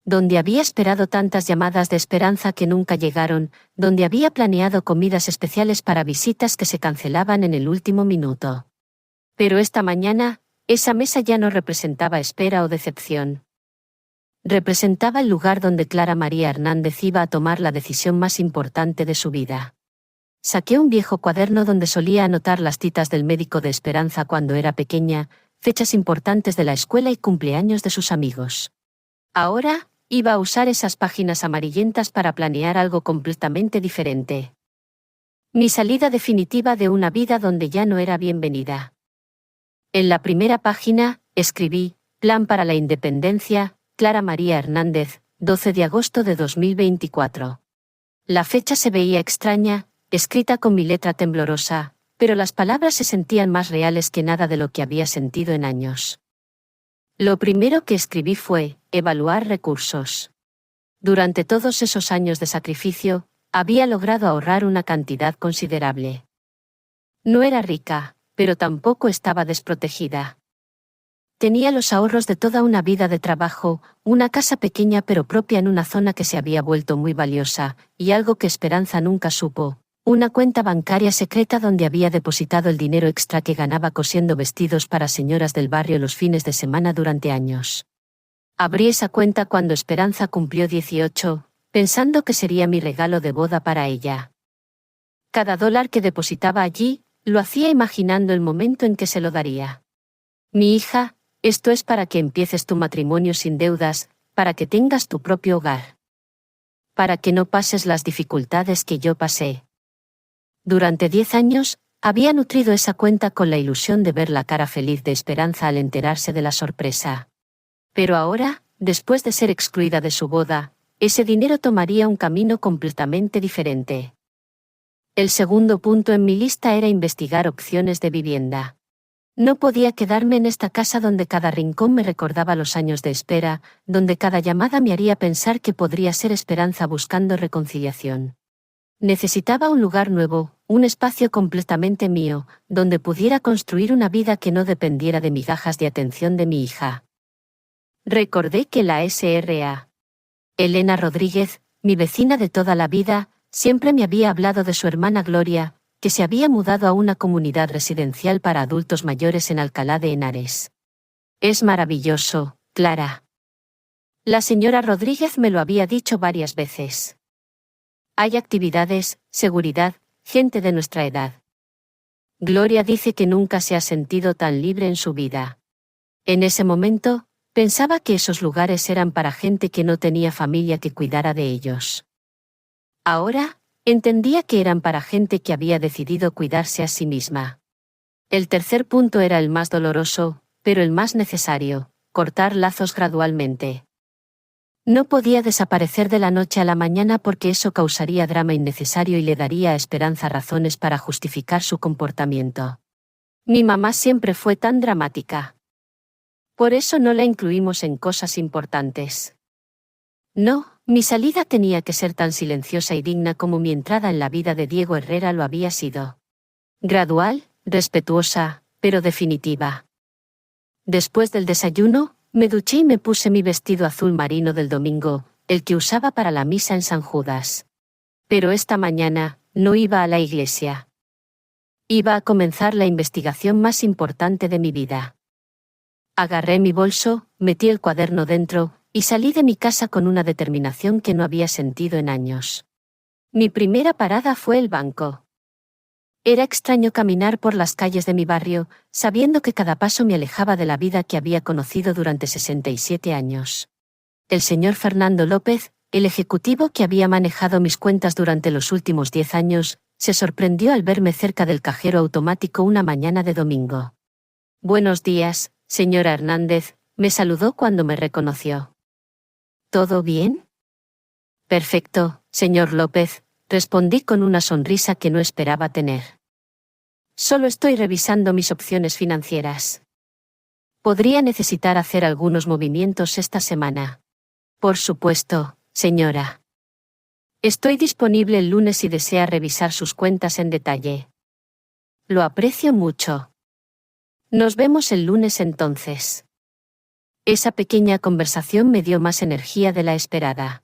Donde había esperado tantas llamadas de esperanza que nunca llegaron, donde había planeado comidas especiales para visitas que se cancelaban en el último minuto. Pero esta mañana, esa mesa ya no representaba espera o decepción. Representaba el lugar donde Clara María Hernández iba a tomar la decisión más importante de su vida. Saqué un viejo cuaderno donde solía anotar las citas del médico de Esperanza cuando era pequeña, fechas importantes de la escuela y cumpleaños de sus amigos. Ahora, iba a usar esas páginas amarillentas para planear algo completamente diferente. Mi salida definitiva de una vida donde ya no era bienvenida. En la primera página, escribí, Plan para la Independencia, Clara María Hernández, 12 de agosto de 2024. La fecha se veía extraña, escrita con mi letra temblorosa, pero las palabras se sentían más reales que nada de lo que había sentido en años. Lo primero que escribí fue, evaluar recursos. Durante todos esos años de sacrificio, había logrado ahorrar una cantidad considerable. No era rica, pero tampoco estaba desprotegida. Tenía los ahorros de toda una vida de trabajo, una casa pequeña pero propia en una zona que se había vuelto muy valiosa, y algo que Esperanza nunca supo, una cuenta bancaria secreta donde había depositado el dinero extra que ganaba cosiendo vestidos para señoras del barrio los fines de semana durante años. Abrí esa cuenta cuando Esperanza cumplió 18, pensando que sería mi regalo de boda para ella. Cada dólar que depositaba allí, lo hacía imaginando el momento en que se lo daría. Mi hija, esto es para que empieces tu matrimonio sin deudas, para que tengas tu propio hogar. Para que no pases las dificultades que yo pasé. Durante 10 años, había nutrido esa cuenta con la ilusión de ver la cara feliz de Esperanza al enterarse de la sorpresa. Pero ahora, después de ser excluida de su boda, ese dinero tomaría un camino completamente diferente. El segundo punto en mi lista era investigar opciones de vivienda. No podía quedarme en esta casa donde cada rincón me recordaba los años de espera, donde cada llamada me haría pensar que podría ser Esperanza buscando reconciliación. Necesitaba un lugar nuevo, un espacio completamente mío, donde pudiera construir una vida que no dependiera de migajas de atención de mi hija. Recordé que la Sra. Elena Rodríguez, mi vecina de toda la vida, siempre me había hablado de su hermana Gloria, que se había mudado a una comunidad residencial para adultos mayores en Alcalá de Henares. Es maravilloso, Clara. La señora Rodríguez me lo había dicho varias veces. Hay actividades, seguridad, gente de nuestra edad. Gloria dice que nunca se ha sentido tan libre en su vida. En ese momento, pensaba que esos lugares eran para gente que no tenía familia que cuidara de ellos. Ahora, entendía que eran para gente que había decidido cuidarse a sí misma. El tercer punto era el más doloroso, pero el más necesario: cortar lazos gradualmente. No podía desaparecer de la noche a la mañana porque eso causaría drama innecesario y le daría a Esperanza razones para justificar su comportamiento. Mi mamá siempre fue tan dramática. Por eso no la incluimos en cosas importantes. No, mi salida tenía que ser tan silenciosa y digna como mi entrada en la vida de Diego Herrera lo había sido. Gradual, respetuosa, pero definitiva. Después del desayuno, me duché y me puse mi vestido azul marino del domingo, el que usaba para la misa en San Judas. Pero esta mañana, no iba a la iglesia. Iba a comenzar la investigación más importante de mi vida. Agarré mi bolso, metí el cuaderno dentro, y salí de mi casa con una determinación que no había sentido en años. Mi primera parada fue el banco. Era extraño caminar por las calles de mi barrio, sabiendo que cada paso me alejaba de la vida que había conocido durante 67 años. El señor Fernando López, el ejecutivo que había manejado mis cuentas durante los últimos 10 años, se sorprendió al verme cerca del cajero automático una mañana de domingo. «Buenos días, señora Hernández», me saludó cuando me reconoció. «¿Todo bien?» «Perfecto, señor López», respondí con una sonrisa que no esperaba tener. «Solo estoy revisando mis opciones financieras. Podría necesitar hacer algunos movimientos esta semana». «Por supuesto, señora. Estoy disponible el lunes si desea revisar sus cuentas en detalle». «Lo aprecio mucho. Nos vemos el lunes entonces». Esa pequeña conversación me dio más energía de la esperada.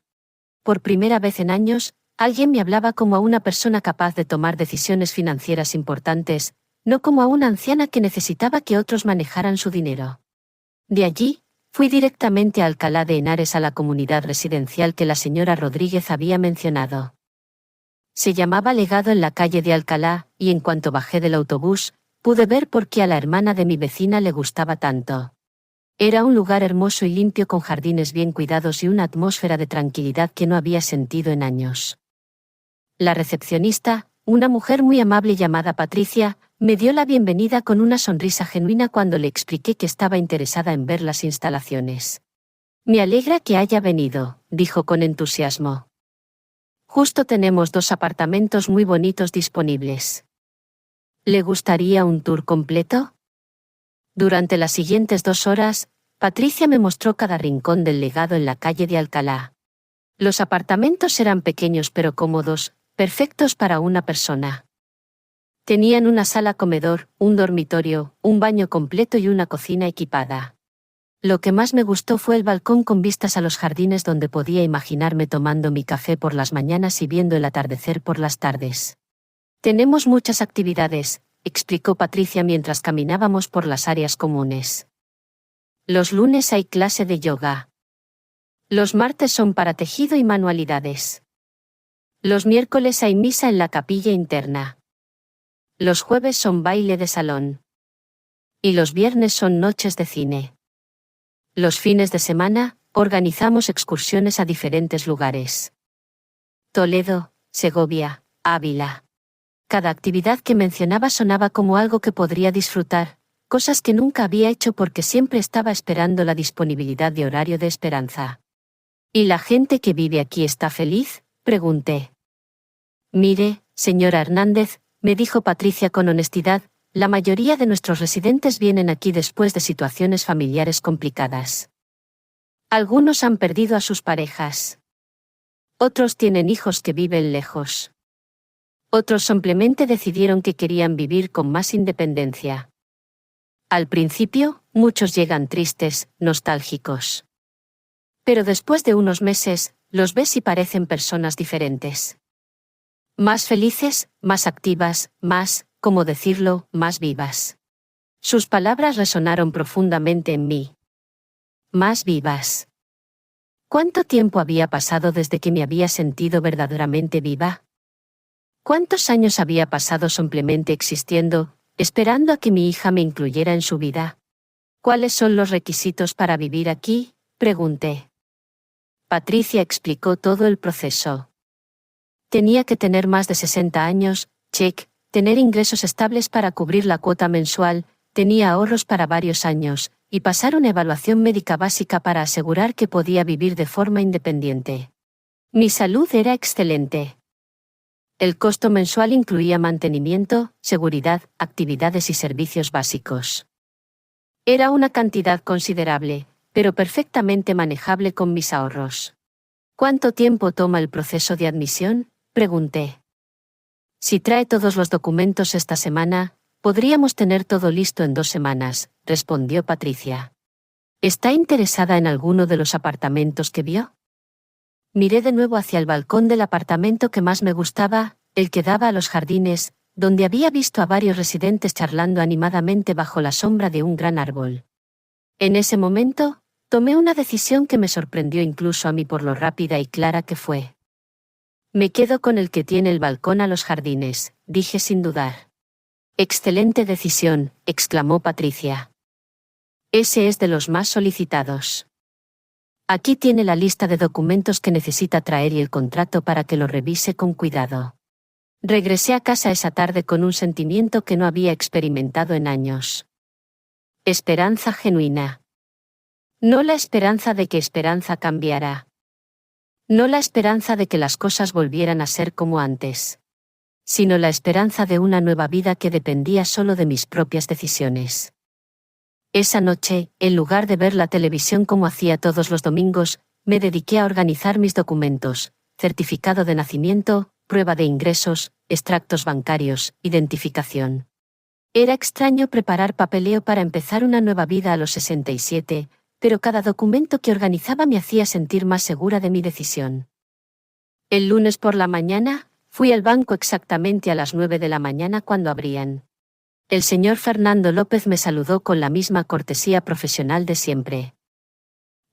Por primera vez en años, alguien me hablaba como a una persona capaz de tomar decisiones financieras importantes, no como a una anciana que necesitaba que otros manejaran su dinero. De allí, fui directamente a Alcalá de Henares, a la comunidad residencial que la señora Rodríguez había mencionado. Se llamaba Legado en la calle de Alcalá, y en cuanto bajé del autobús, pude ver por qué a la hermana de mi vecina le gustaba tanto. Era un lugar hermoso y limpio, con jardines bien cuidados y una atmósfera de tranquilidad que no había sentido en años. La recepcionista, una mujer muy amable llamada Patricia, me dio la bienvenida con una sonrisa genuina cuando le expliqué que estaba interesada en ver las instalaciones. «Me alegra que haya venido», dijo con entusiasmo. «Justo tenemos 2 apartamentos muy bonitos disponibles. ¿Le gustaría un tour completo?» Durante las siguientes 2 horas, Patricia me mostró cada rincón del Legado en la calle de Alcalá. Los apartamentos eran pequeños pero cómodos, perfectos para una persona. Tenían una sala comedor, un dormitorio, un baño completo y una cocina equipada. Lo que más me gustó fue el balcón con vistas a los jardines, donde podía imaginarme tomando mi café por las mañanas y viendo el atardecer por las tardes. «Tenemos muchas actividades», explicó Patricia mientras caminábamos por las áreas comunes. «Los lunes hay clase de yoga. Los martes son para tejido y manualidades. Los miércoles hay misa en la capilla interna. Los jueves son baile de salón. Y los viernes son noches de cine. Los fines de semana, organizamos excursiones a diferentes lugares. Toledo, Segovia, Ávila». Cada actividad que mencionaba sonaba como algo que podría disfrutar, cosas que nunca había hecho porque siempre estaba esperando la disponibilidad de horario de Esperanza. «¿Y la gente que vive aquí está feliz?», pregunté. «Mire, señora Hernández», me dijo Patricia con honestidad, «la mayoría de nuestros residentes vienen aquí después de situaciones familiares complicadas. Algunos han perdido a sus parejas. Otros tienen hijos que viven lejos. Otros simplemente decidieron que querían vivir con más independencia. Al principio, muchos llegan tristes, nostálgicos. Pero después de unos meses, los ves y parecen personas diferentes. Más felices, más activas, más, ¿cómo decirlo?, más vivas». Sus palabras resonaron profundamente en mí. Más vivas. ¿Cuánto tiempo había pasado desde que me había sentido verdaderamente viva? ¿Cuántos años había pasado simplemente existiendo, esperando a que mi hija me incluyera en su vida? «¿Cuáles son los requisitos para vivir aquí?», pregunté. Patricia explicó todo el proceso. Tenía que tener más de 60 años, check, tener ingresos estables para cubrir la cuota mensual, tenía ahorros para varios años, y pasar una evaluación médica básica para asegurar que podía vivir de forma independiente. Mi salud era excelente. El costo mensual incluía mantenimiento, seguridad, actividades y servicios básicos. Era una cantidad considerable, pero perfectamente manejable con mis ahorros. ¿Cuánto tiempo toma el proceso de admisión?, pregunté. Si trae todos los documentos esta semana, podríamos tener todo listo en 2 semanas, respondió Patricia. ¿Está interesada en alguno de los apartamentos que vio? Miré de nuevo hacia el balcón del apartamento que más me gustaba, el que daba a los jardines, donde había visto a varios residentes charlando animadamente bajo la sombra de un gran árbol. En ese momento, tomé una decisión que me sorprendió incluso a mí por lo rápida y clara que fue. Me quedo con el que tiene el balcón a los jardines, dije sin dudar. Excelente decisión, exclamó Patricia. Ese es de los más solicitados. Aquí tiene la lista de documentos que necesita traer y el contrato para que lo revise con cuidado. Regresé a casa esa tarde con un sentimiento que no había experimentado en años. Esperanza genuina. No la esperanza de que Esperanza cambiara. No la esperanza de que las cosas volvieran a ser como antes. Sino la esperanza de una nueva vida que dependía solo de mis propias decisiones. Esa noche, en lugar de ver la televisión como hacía todos los domingos, me dediqué a organizar mis documentos: certificado de nacimiento, prueba de ingresos, extractos bancarios, identificación. Era extraño preparar papeleo para empezar una nueva vida a los 67, pero cada documento que organizaba me hacía sentir más segura de mi decisión. El lunes por la mañana, fui al banco exactamente a las 9 de la mañana cuando abrían. El señor Fernando López me saludó con la misma cortesía profesional de siempre.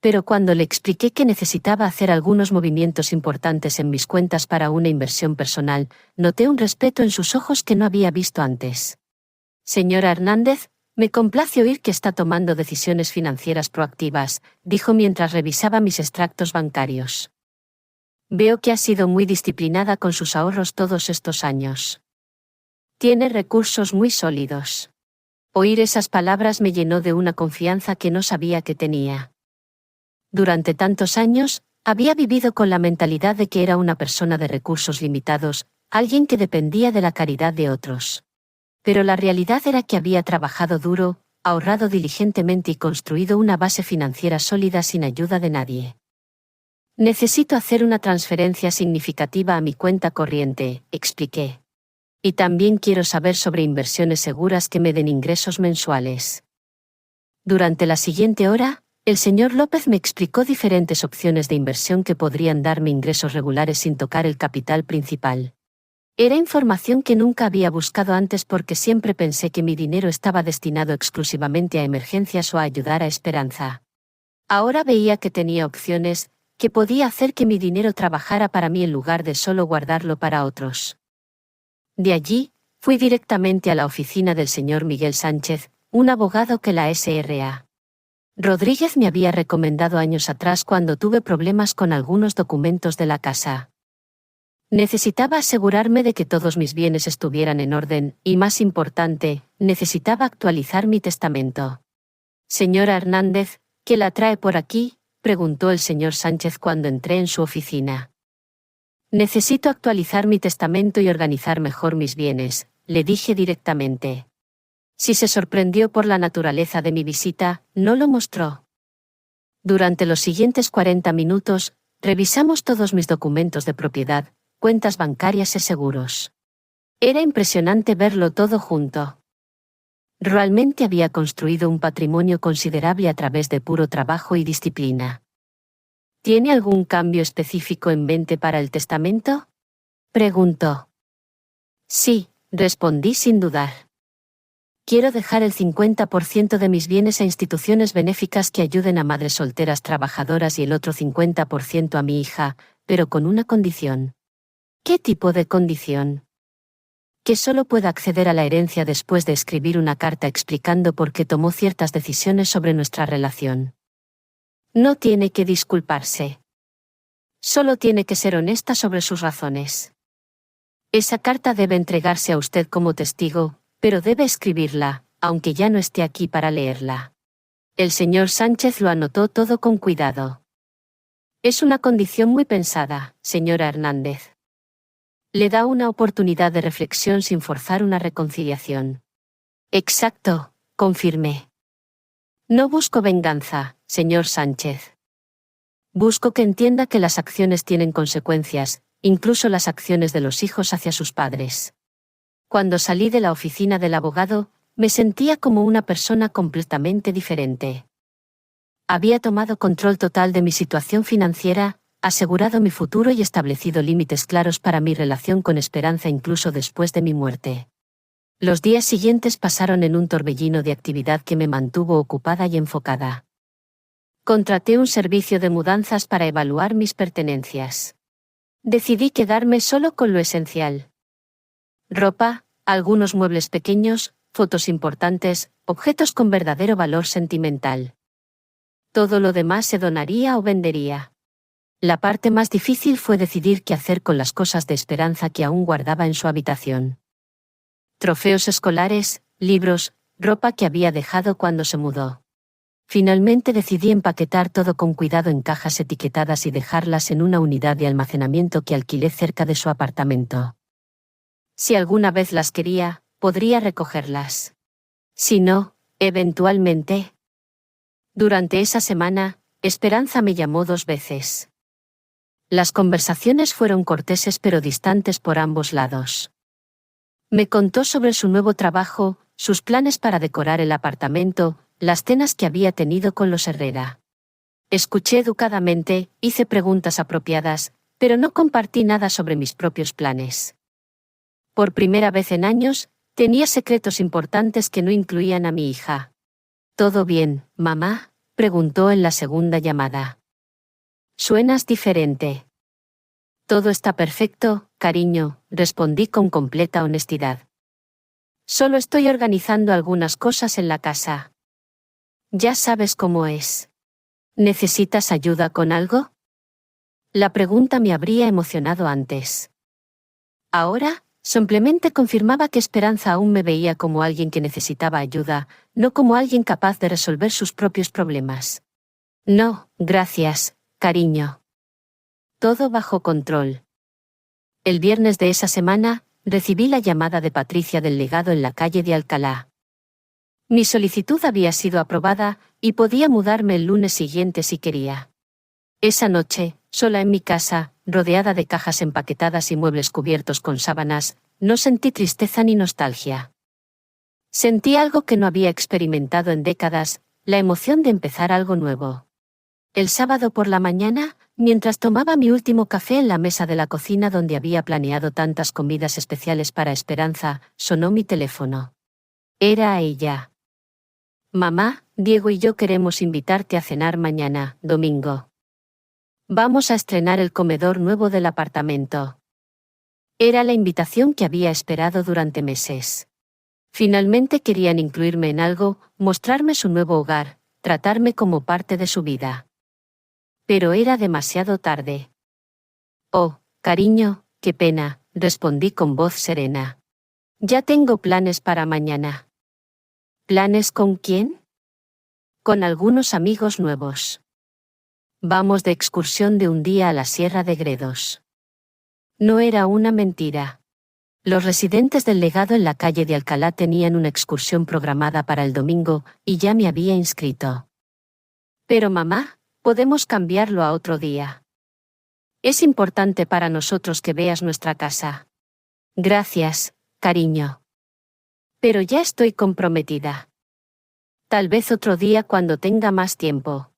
Pero cuando le expliqué que necesitaba hacer algunos movimientos importantes en mis cuentas para una inversión personal, noté un respeto en sus ojos que no había visto antes. Señora Hernández, me complace oír que está tomando decisiones financieras proactivas, dijo mientras revisaba mis extractos bancarios. Veo que ha sido muy disciplinada con sus ahorros todos estos años. Tiene recursos muy sólidos. Oír esas palabras me llenó de una confianza que no sabía que tenía. Durante tantos años, había vivido con la mentalidad de que era una persona de recursos limitados, alguien que dependía de la caridad de otros. Pero la realidad era que había trabajado duro, ahorrado diligentemente y construido una base financiera sólida sin ayuda de nadie. Necesito hacer una transferencia significativa a mi cuenta corriente, expliqué. Y también quiero saber sobre inversiones seguras que me den ingresos mensuales. Durante la siguiente hora, el señor López me explicó diferentes opciones de inversión que podrían darme ingresos regulares sin tocar el capital principal. Era información que nunca había buscado antes porque siempre pensé que mi dinero estaba destinado exclusivamente a emergencias o a ayudar a Esperanza. Ahora veía que tenía opciones, que podía hacer que mi dinero trabajara para mí en lugar de solo guardarlo para otros. De allí, fui directamente a la oficina del señor Miguel Sánchez, un abogado que la S.R.A. Rodríguez me había recomendado años atrás cuando tuve problemas con algunos documentos de la casa. Necesitaba asegurarme de que todos mis bienes estuvieran en orden, y más importante, necesitaba actualizar mi testamento. Señora Hernández, ¿qué la trae por aquí?, preguntó el señor Sánchez cuando entré en su oficina. Necesito actualizar mi testamento y organizar mejor mis bienes, le dije directamente. Si se sorprendió por la naturaleza de mi visita, no lo mostró. Durante los siguientes 40 minutos, revisamos todos mis documentos de propiedad, cuentas bancarias y seguros. Era impresionante verlo todo junto. Realmente había construido un patrimonio considerable a través de puro trabajo y disciplina. ¿Tiene algún cambio específico en mente para el testamento?, preguntó. Sí, respondí sin dudar. Quiero dejar el 50% de mis bienes a instituciones benéficas que ayuden a madres solteras trabajadoras y el otro 50% a mi hija, pero con una condición. ¿Qué tipo de condición? Que solo pueda acceder a la herencia después de escribir una carta explicando por qué tomó ciertas decisiones sobre nuestra relación. No tiene que disculparse. Solo tiene que ser honesta sobre sus razones. Esa carta debe entregarse a usted como testigo, pero debe escribirla, aunque ya no esté aquí para leerla. El señor Sánchez lo anotó todo con cuidado. Es una condición muy pensada, señora Hernández. Le da una oportunidad de reflexión sin forzar una reconciliación. Exacto, confirmé. No busco venganza, señor Sánchez. Busco que entienda que las acciones tienen consecuencias, incluso las acciones de los hijos hacia sus padres. Cuando salí de la oficina del abogado, me sentía como una persona completamente diferente. Había tomado control total de mi situación financiera, asegurado mi futuro y establecido límites claros para mi relación con Esperanza incluso después de mi muerte. Los días siguientes pasaron en un torbellino de actividad que me mantuvo ocupada y enfocada. Contraté un servicio de mudanzas para evaluar mis pertenencias. Decidí quedarme solo con lo esencial. Ropa, algunos muebles pequeños, fotos importantes, objetos con verdadero valor sentimental. Todo lo demás se donaría o vendería. La parte más difícil fue decidir qué hacer con las cosas de Esperanza que aún guardaba en su habitación. Trofeos escolares, libros, ropa que había dejado cuando se mudó. Finalmente decidí empaquetar todo con cuidado en cajas etiquetadas y dejarlas en una unidad de almacenamiento que alquilé cerca de su apartamento. Si alguna vez las quería, podría recogerlas. Si no, eventualmente. Durante esa semana, Esperanza me llamó 2 veces. Las conversaciones fueron corteses pero distantes por ambos lados. Me contó sobre su nuevo trabajo, sus planes para decorar el apartamento, las cenas que había tenido con los Herrera. Escuché educadamente, hice preguntas apropiadas, pero no compartí nada sobre mis propios planes. Por primera vez en años, tenía secretos importantes que no incluían a mi hija. ¿Todo bien, mamá?, preguntó en la segunda llamada. Suenas diferente. Todo está perfecto, cariño, respondí con completa honestidad. Solo estoy organizando algunas cosas en la casa. Ya sabes cómo es. ¿Necesitas ayuda con algo? La pregunta me habría emocionado antes. Ahora, simplemente confirmaba que Esperanza aún me veía como alguien que necesitaba ayuda, no como alguien capaz de resolver sus propios problemas. No, gracias, cariño. Todo bajo control. El viernes de esa semana, recibí la llamada de Patricia del legado en la calle de Alcalá. Mi solicitud había sido aprobada, y podía mudarme el lunes siguiente si quería. Esa noche, sola en mi casa, rodeada de cajas empaquetadas y muebles cubiertos con sábanas, no sentí tristeza ni nostalgia. Sentí algo que no había experimentado en décadas, la emoción de empezar algo nuevo. El sábado por la mañana, mientras tomaba mi último café en la mesa de la cocina donde había planeado tantas comidas especiales para Esperanza, sonó mi teléfono. Era ella. Mamá, Diego y yo queremos invitarte a cenar mañana, domingo. Vamos a estrenar el comedor nuevo del apartamento. Era la invitación que había esperado durante meses. Finalmente querían incluirme en algo, mostrarme su nuevo hogar, tratarme como parte de su vida. Pero era demasiado tarde. Oh, cariño, qué pena, respondí con voz serena. Ya tengo planes para mañana. ¿Planes con quién? Con algunos amigos nuevos. Vamos de excursión de un día a la Sierra de Gredos. No era una mentira. Los residentes del legado en la calle de Alcalá tenían una excursión programada para el domingo, y ya me había inscrito. Pero mamá, podemos cambiarlo a otro día. Es importante para nosotros que veas nuestra casa. Gracias, cariño. Pero ya estoy comprometida. Tal vez otro día cuando tenga más tiempo.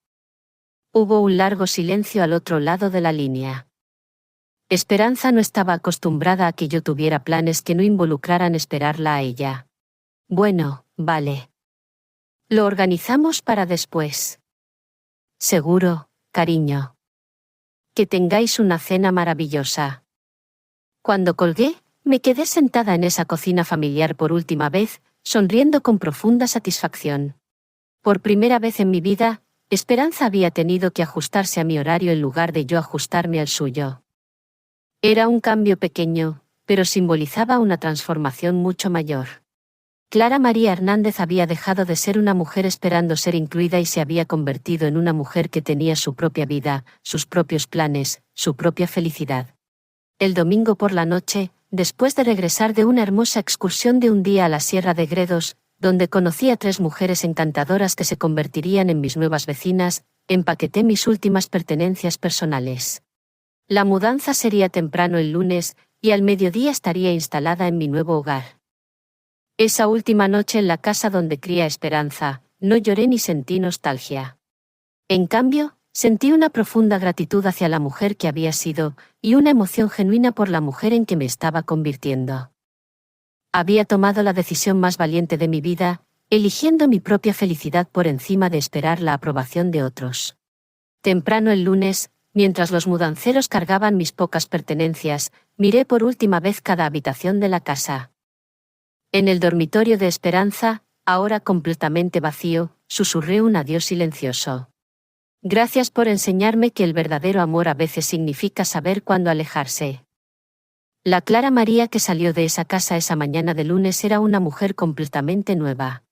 Hubo un largo silencio al otro lado de la línea. Esperanza no estaba acostumbrada a que yo tuviera planes que no involucraran esperarla a ella. Bueno, vale. Lo organizamos para después. Seguro, cariño. Que tengáis una cena maravillosa. Cuando colgué, me quedé sentada en esa cocina familiar por última vez, sonriendo con profunda satisfacción. Por primera vez en mi vida, Esperanza había tenido que ajustarse a mi horario en lugar de yo ajustarme al suyo. Era un cambio pequeño, pero simbolizaba una transformación mucho mayor. Clara María Hernández había dejado de ser una mujer esperando ser incluida y se había convertido en una mujer que tenía su propia vida, sus propios planes, su propia felicidad. El domingo por la noche, después de regresar de una hermosa excursión de un día a la Sierra de Gredos, donde conocí a 3 mujeres encantadoras que se convertirían en mis nuevas vecinas, empaqueté mis últimas pertenencias personales. La mudanza sería temprano el lunes, y al mediodía estaría instalada en mi nuevo hogar. Esa última noche en la casa donde cría Esperanza, no lloré ni sentí nostalgia. En cambio, sentí una profunda gratitud hacia la mujer que había sido, y una emoción genuina por la mujer en que me estaba convirtiendo. Había tomado la decisión más valiente de mi vida, eligiendo mi propia felicidad por encima de esperar la aprobación de otros. Temprano el lunes, mientras los mudanceros cargaban mis pocas pertenencias, miré por última vez cada habitación de la casa. En el dormitorio de Esperanza, ahora completamente vacío, susurré un adiós silencioso. Gracias por enseñarme que el verdadero amor a veces significa saber cuándo alejarse. La Clara María que salió de esa casa esa mañana de lunes era una mujer completamente nueva.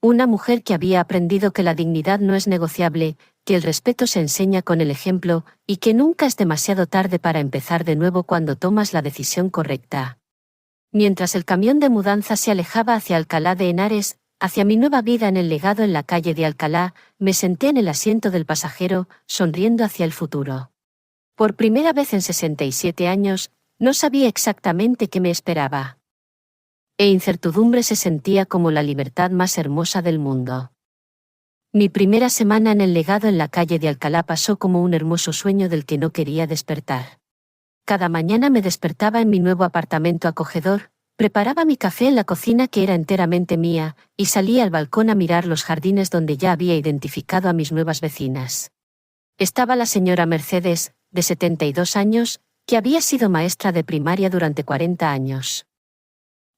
Una mujer que había aprendido que la dignidad no es negociable, que el respeto se enseña con el ejemplo, y que nunca es demasiado tarde para empezar de nuevo cuando tomas la decisión correcta. Mientras el camión de mudanza se alejaba hacia Alcalá de Henares, hacia mi nueva vida en el Legado en la calle de Alcalá, me senté en el asiento del pasajero, sonriendo hacia el futuro. Por primera vez en 67 años, no sabía exactamente qué me esperaba. E incertidumbre se sentía como la libertad más hermosa del mundo. Mi primera semana en el Legado en la calle de Alcalá pasó como un hermoso sueño del que no quería despertar. Cada mañana me despertaba en mi nuevo apartamento acogedor, preparaba mi café en la cocina que era enteramente mía, y salía al balcón a mirar los jardines donde ya había identificado a mis nuevas vecinas. Estaba la señora Mercedes, de 72 años, que había sido maestra de primaria durante 40 años.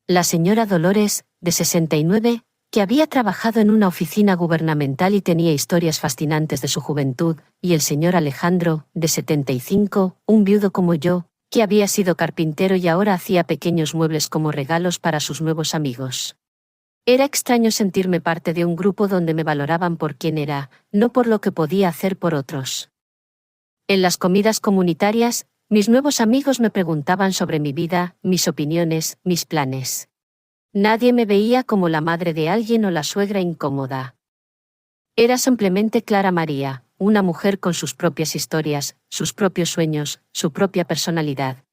La señora Dolores, de 69, que había trabajado en una oficina gubernamental y tenía historias fascinantes de su juventud, y el señor Alejandro, de 75, un viudo como yo, que había sido carpintero y ahora hacía pequeños muebles como regalos para sus nuevos amigos. Era extraño sentirme parte de un grupo donde me valoraban por quien era, no por lo que podía hacer por otros. En las comidas comunitarias, mis nuevos amigos me preguntaban sobre mi vida, mis opiniones, mis planes. Nadie me veía como la madre de alguien o la suegra incómoda. Era simplemente Clara María, una mujer con sus propias historias, sus propios sueños, su propia personalidad.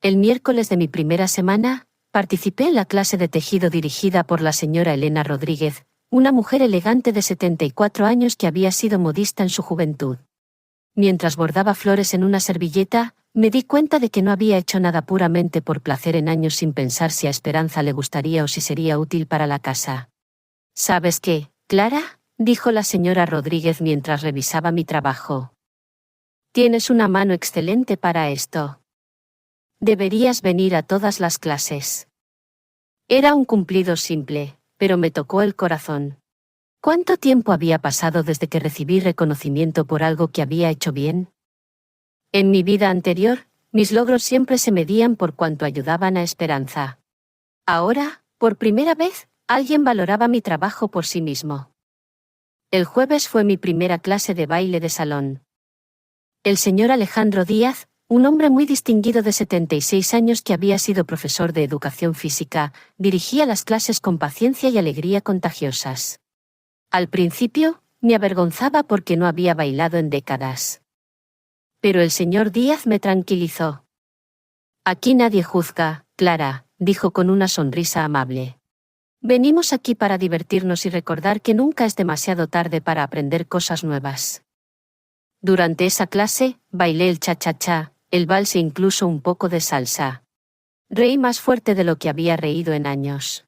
El miércoles de mi primera semana, participé en la clase de tejido dirigida por la señora Elena Rodríguez, una mujer elegante de 74 años que había sido modista en su juventud. Mientras bordaba flores en una servilleta, me di cuenta de que no había hecho nada puramente por placer en años sin pensar si a Esperanza le gustaría o si sería útil para la casa. ¿Sabes qué, Clara?, dijo la señora Rodríguez mientras revisaba mi trabajo. Tienes una mano excelente para esto. Deberías venir a todas las clases. Era un cumplido simple, pero me tocó el corazón. ¿Cuánto tiempo había pasado desde que recibí reconocimiento por algo que había hecho bien? En mi vida anterior, mis logros siempre se medían por cuánto ayudaban a Esperanza. Ahora, por primera vez, alguien valoraba mi trabajo por sí mismo. El jueves fue mi primera clase de baile de salón. El señor Alejandro Díaz, un hombre muy distinguido de 76 años que había sido profesor de educación física, dirigía las clases con paciencia y alegría contagiosas. Al principio, me avergonzaba porque no había bailado en décadas. Pero el señor Díaz me tranquilizó. Aquí nadie juzga, Clara, dijo con una sonrisa amable. Venimos aquí para divertirnos y recordar que nunca es demasiado tarde para aprender cosas nuevas. Durante esa clase, bailé el cha-cha-cha, el vals e incluso un poco de salsa. Reí más fuerte de lo que había reído en años.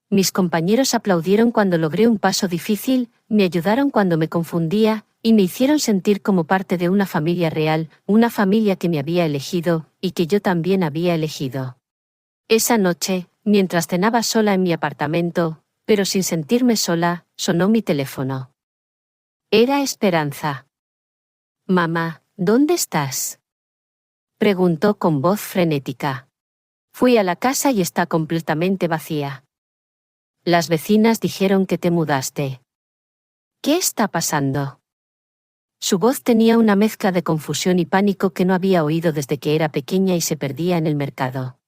Mis compañeros aplaudieron cuando logré un paso difícil, me ayudaron cuando me confundía, y me hicieron sentir como parte de una familia real, una familia que me había elegido, y que yo también había elegido. Esa noche, mientras cenaba sola en mi apartamento, pero sin sentirme sola, sonó mi teléfono. Era Esperanza. «Mamá, ¿dónde estás?», preguntó con voz frenética. Fui a la casa y está completamente vacía. Las vecinas dijeron que te mudaste. ¿Qué está pasando? Su voz tenía una mezcla de confusión y pánico que no había oído desde que era pequeña y se perdía en el mercado.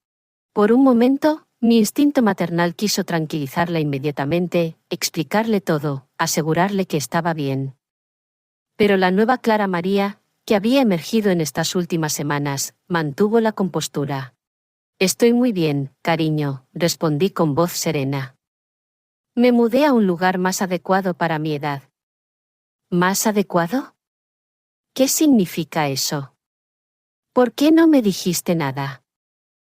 Por un momento, mi instinto maternal quiso tranquilizarla inmediatamente, explicarle todo, asegurarle que estaba bien. Pero la nueva Clara María, que había emergido en estas últimas semanas, mantuvo la compostura. Estoy muy bien, cariño, respondí con voz serena. Me mudé a un lugar más adecuado para mi edad. ¿Más adecuado? ¿Qué significa eso? ¿Por qué no me dijiste nada?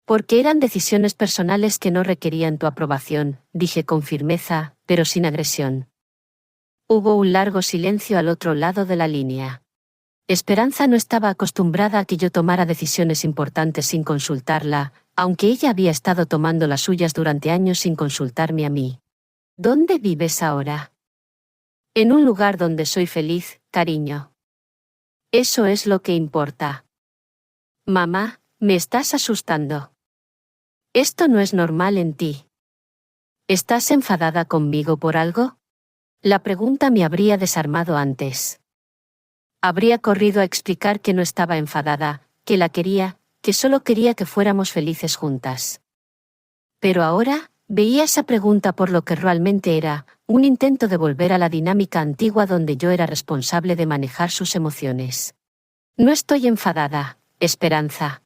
Porque eran decisiones personales que no requerían tu aprobación, dije con firmeza, pero sin agresión. Hubo un largo silencio al otro lado de la línea. Esperanza no estaba acostumbrada a que yo tomara decisiones importantes sin consultarla, aunque ella había estado tomando las suyas durante años sin consultarme a mí. ¿Dónde vives ahora? En un lugar donde soy feliz, cariño. Eso es lo que importa. Mamá, me estás asustando. Esto no es normal en ti. ¿Estás enfadada conmigo por algo? La pregunta me habría desarmado antes. Habría corrido a explicar que no estaba enfadada, que la quería, que solo quería que fuéramos felices juntas. Pero ahora, veía esa pregunta por lo que realmente era, un intento de volver a la dinámica antigua donde yo era responsable de manejar sus emociones. No estoy enfadada, Esperanza.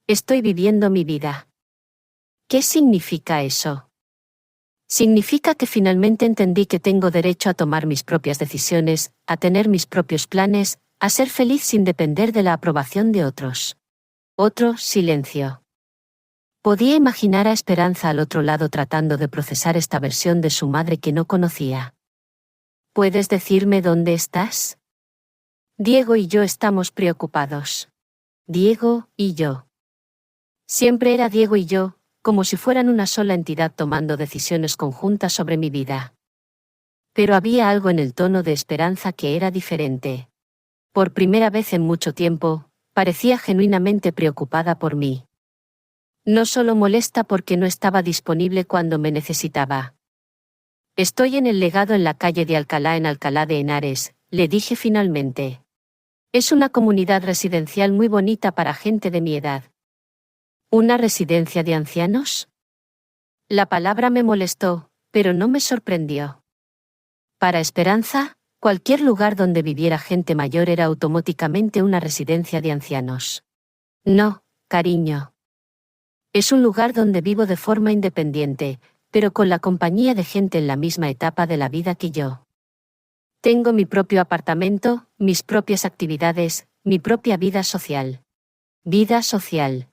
Estoy viviendo mi vida. ¿Qué significa eso? Significa que finalmente entendí que tengo derecho a tomar mis propias decisiones, a tener mis propios planes, a ser feliz sin depender de la aprobación de otros. Otro silencio. Podía imaginar a Esperanza al otro lado tratando de procesar esta versión de su madre que no conocía. ¿Puedes decirme dónde estás? Diego y yo estamos preocupados. Diego y yo. Siempre era Diego y yo, como si fueran una sola entidad tomando decisiones conjuntas sobre mi vida. Pero había algo en el tono de Esperanza que era diferente. Por primera vez en mucho tiempo, parecía genuinamente preocupada por mí. No solo molesta porque no estaba disponible cuando me necesitaba. Estoy en el Legado en la calle de Alcalá en Alcalá de Henares, le dije finalmente. Es una comunidad residencial muy bonita para gente de mi edad. ¿Una residencia de ancianos? La palabra me molestó, pero no me sorprendió. Para Esperanza, cualquier lugar donde viviera gente mayor era automáticamente una residencia de ancianos. No, cariño. Es un lugar donde vivo de forma independiente, pero con la compañía de gente en la misma etapa de la vida que yo. Tengo mi propio apartamento, mis propias actividades, mi propia vida social. Vida social.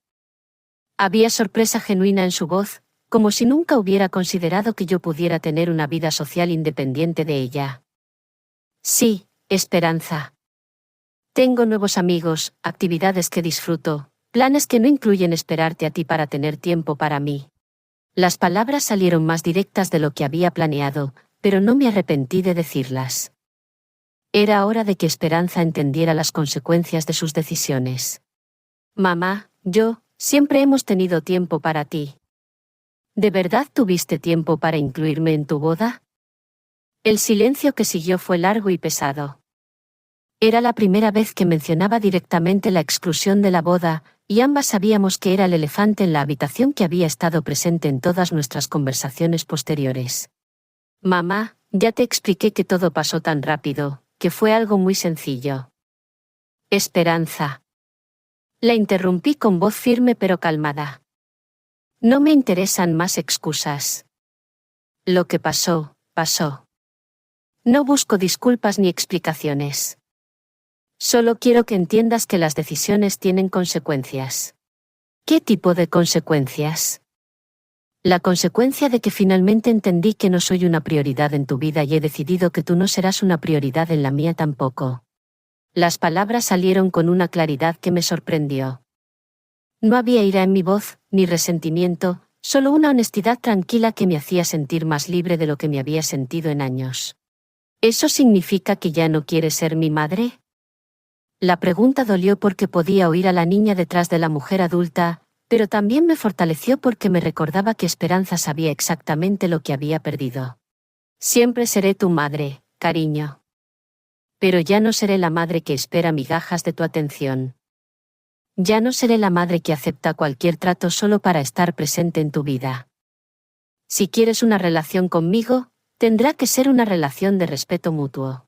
Había sorpresa genuina en su voz, como si nunca hubiera considerado que yo pudiera tener una vida social independiente de ella. Sí, Esperanza. Tengo nuevos amigos, actividades que disfruto, planes que no incluyen esperarte a ti para tener tiempo para mí. Las palabras salieron más directas de lo que había planeado, pero no me arrepentí de decirlas. Era hora de que Esperanza entendiera las consecuencias de sus decisiones. Mamá, yo, siempre hemos tenido tiempo para ti. ¿De verdad tuviste tiempo para incluirme en tu boda? El silencio que siguió fue largo y pesado. Era la primera vez que mencionaba directamente la exclusión de la boda, y ambas sabíamos que era el elefante en la habitación que había estado presente en todas nuestras conversaciones posteriores. Mamá, ya te expliqué que todo pasó tan rápido, que fue algo muy sencillo. Esperanza. La interrumpí con voz firme pero calmada. No me interesan más excusas. Lo que pasó, pasó. No busco disculpas ni explicaciones. Solo quiero que entiendas que las decisiones tienen consecuencias. ¿Qué tipo de consecuencias? La consecuencia de que finalmente entendí que no soy una prioridad en tu vida y he decidido que tú no serás una prioridad en la mía tampoco. Las palabras salieron con una claridad que me sorprendió. No había ira en mi voz, ni resentimiento, solo una honestidad tranquila que me hacía sentir más libre de lo que me había sentido en años. ¿Eso significa que ya no quieres ser mi madre? La pregunta dolió porque podía oír a la niña detrás de la mujer adulta, pero también me fortaleció porque me recordaba que Esperanza sabía exactamente lo que había perdido. Siempre seré tu madre, cariño. Pero ya no seré la madre que espera migajas de tu atención. Ya no seré la madre que acepta cualquier trato solo para estar presente en tu vida. Si quieres una relación conmigo, tendrá que ser una relación de respeto mutuo.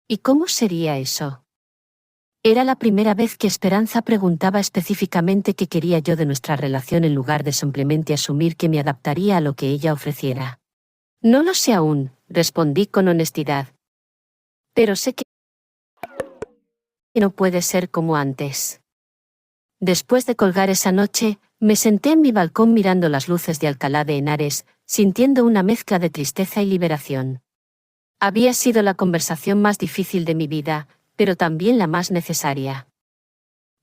¿Y cómo sería eso? Era la primera vez que Esperanza preguntaba específicamente qué quería yo de nuestra relación en lugar de simplemente asumir que me adaptaría a lo que ella ofreciera. No lo sé aún, respondí con honestidad. Pero sé que no puede ser como antes. Después de colgar esa noche, me senté en mi balcón mirando las luces de Alcalá de Henares, sintiendo una mezcla de tristeza y liberación. Había sido la conversación más difícil de mi vida, pero también la más necesaria.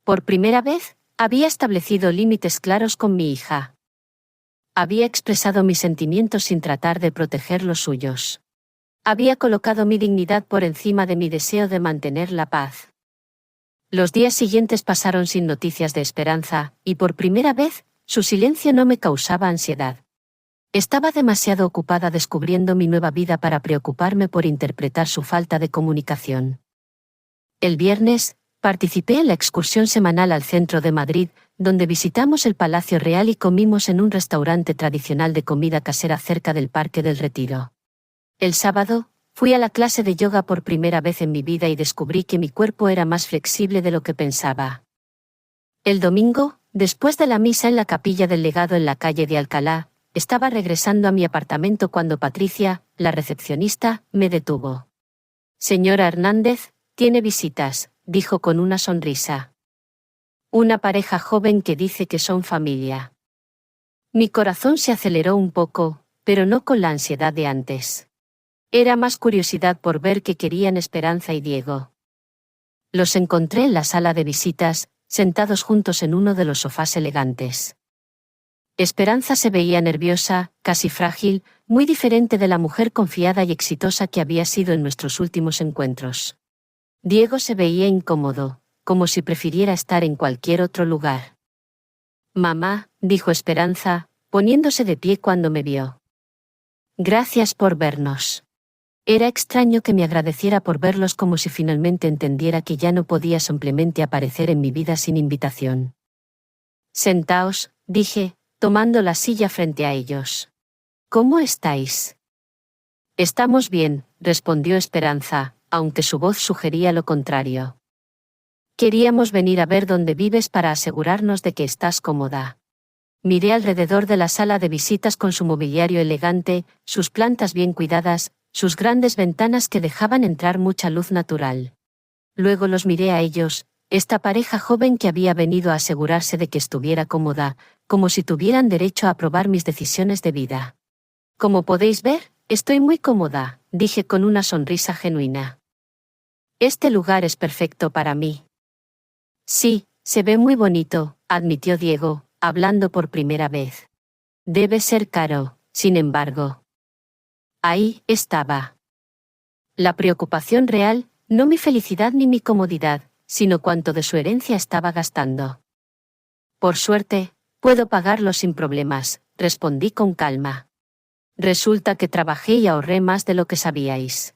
Por primera vez, había establecido límites claros con mi hija. Había expresado mis sentimientos sin tratar de proteger los suyos. Había colocado mi dignidad por encima de mi deseo de mantener la paz. Los días siguientes pasaron sin noticias de Esperanza, y por primera vez, su silencio no me causaba ansiedad. Estaba demasiado ocupada descubriendo mi nueva vida para preocuparme por interpretar su falta de comunicación. El viernes, participé en la excursión semanal al centro de Madrid, donde visitamos el Palacio Real y comimos en un restaurante tradicional de comida casera cerca del Parque del Retiro. El sábado, fui a la clase de yoga por primera vez en mi vida y descubrí que mi cuerpo era más flexible de lo que pensaba. El domingo, después de la misa en la Capilla del Legado en la calle de Alcalá, estaba regresando a mi apartamento cuando Patricia, la recepcionista, me detuvo. «Señora Hernández, tiene visitas», dijo con una sonrisa. «Una pareja joven que dice que son familia». Mi corazón se aceleró un poco, pero no con la ansiedad de antes. Era más curiosidad por ver qué querían Esperanza y Diego. Los encontré en la sala de visitas, sentados juntos en uno de los sofás elegantes. Esperanza se veía nerviosa, casi frágil, muy diferente de la mujer confiada y exitosa que había sido en nuestros últimos encuentros. Diego se veía incómodo, como si prefiriera estar en cualquier otro lugar. «Mamá», dijo Esperanza, poniéndose de pie cuando me vio. «Gracias por vernos». Era extraño que me agradeciera por verlos como si finalmente entendiera que ya no podía simplemente aparecer en mi vida sin invitación. «Sentaos», dije, tomando la silla frente a ellos. «¿Cómo estáis?» «Estamos bien», respondió Esperanza, aunque su voz sugería lo contrario. «Queríamos venir a ver dónde vives para asegurarnos de que estás cómoda». Miré alrededor de la sala de visitas con su mobiliario elegante, sus plantas bien cuidadas, sus grandes ventanas que dejaban entrar mucha luz natural. Luego los miré a ellos, esta pareja joven que había venido a asegurarse de que estuviera cómoda, como si tuvieran derecho a aprobar mis decisiones de vida. «Como podéis ver, estoy muy cómoda», dije con una sonrisa genuina. «Este lugar es perfecto para mí». «Sí, se ve muy bonito», admitió Diego, hablando por primera vez. «Debe ser caro, sin embargo». Ahí estaba. La preocupación real, no mi felicidad ni mi comodidad, sino cuánto de su herencia estaba gastando. «Por suerte, puedo pagarlo sin problemas», respondí con calma. «Resulta que trabajé y ahorré más de lo que sabíais».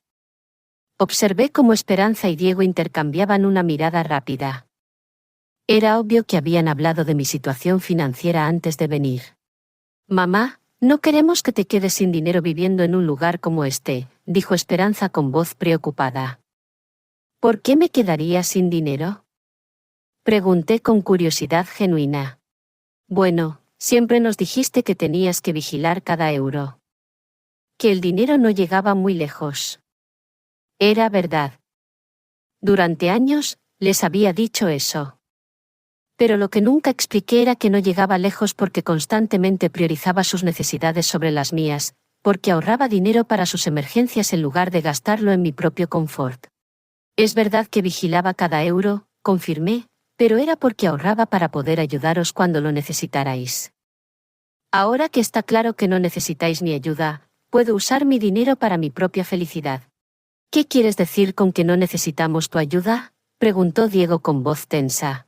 Observé cómo Esperanza y Diego intercambiaban una mirada rápida. Era obvio que habían hablado de mi situación financiera antes de venir. «Mamá, no queremos que te quedes sin dinero viviendo en un lugar como este», dijo Esperanza con voz preocupada. «¿Por qué me quedaría sin dinero?», pregunté con curiosidad genuina. «Bueno, siempre nos dijiste que tenías que vigilar cada euro. Que el dinero no llegaba muy lejos». Era verdad. Durante años, les había dicho eso. Pero lo que nunca expliqué era que no llegaba lejos porque constantemente priorizaba sus necesidades sobre las mías, porque ahorraba dinero para sus emergencias en lugar de gastarlo en mi propio confort. «Es verdad que vigilaba cada euro», confirmé, «pero era porque ahorraba para poder ayudaros cuando lo necesitarais. Ahora que está claro que no necesitáis mi ayuda, puedo usar mi dinero para mi propia felicidad». «¿Qué quieres decir con que no necesitamos tu ayuda?», preguntó Diego con voz tensa.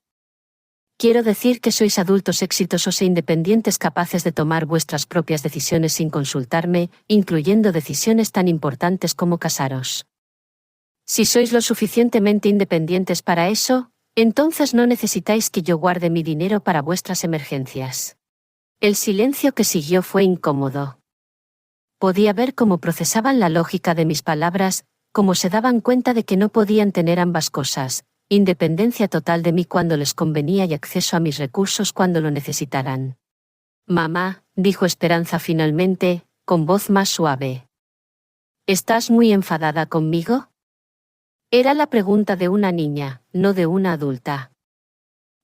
Quiero decir que sois adultos exitosos e independientes capaces de tomar vuestras propias decisiones sin consultarme, incluyendo decisiones tan importantes como casaros. Si sois lo suficientemente independientes para eso, entonces no necesitáis que yo guarde mi dinero para vuestras emergencias. El silencio que siguió fue incómodo. Podía ver cómo procesaban la lógica de mis palabras, cómo se daban cuenta de que no podían tener ambas cosas, independencia total de mí cuando les convenía y acceso a mis recursos cuando lo necesitaran. Mamá, dijo Esperanza finalmente, con voz más suave. ¿Estás muy enfadada conmigo? Era la pregunta de una niña, no de una adulta.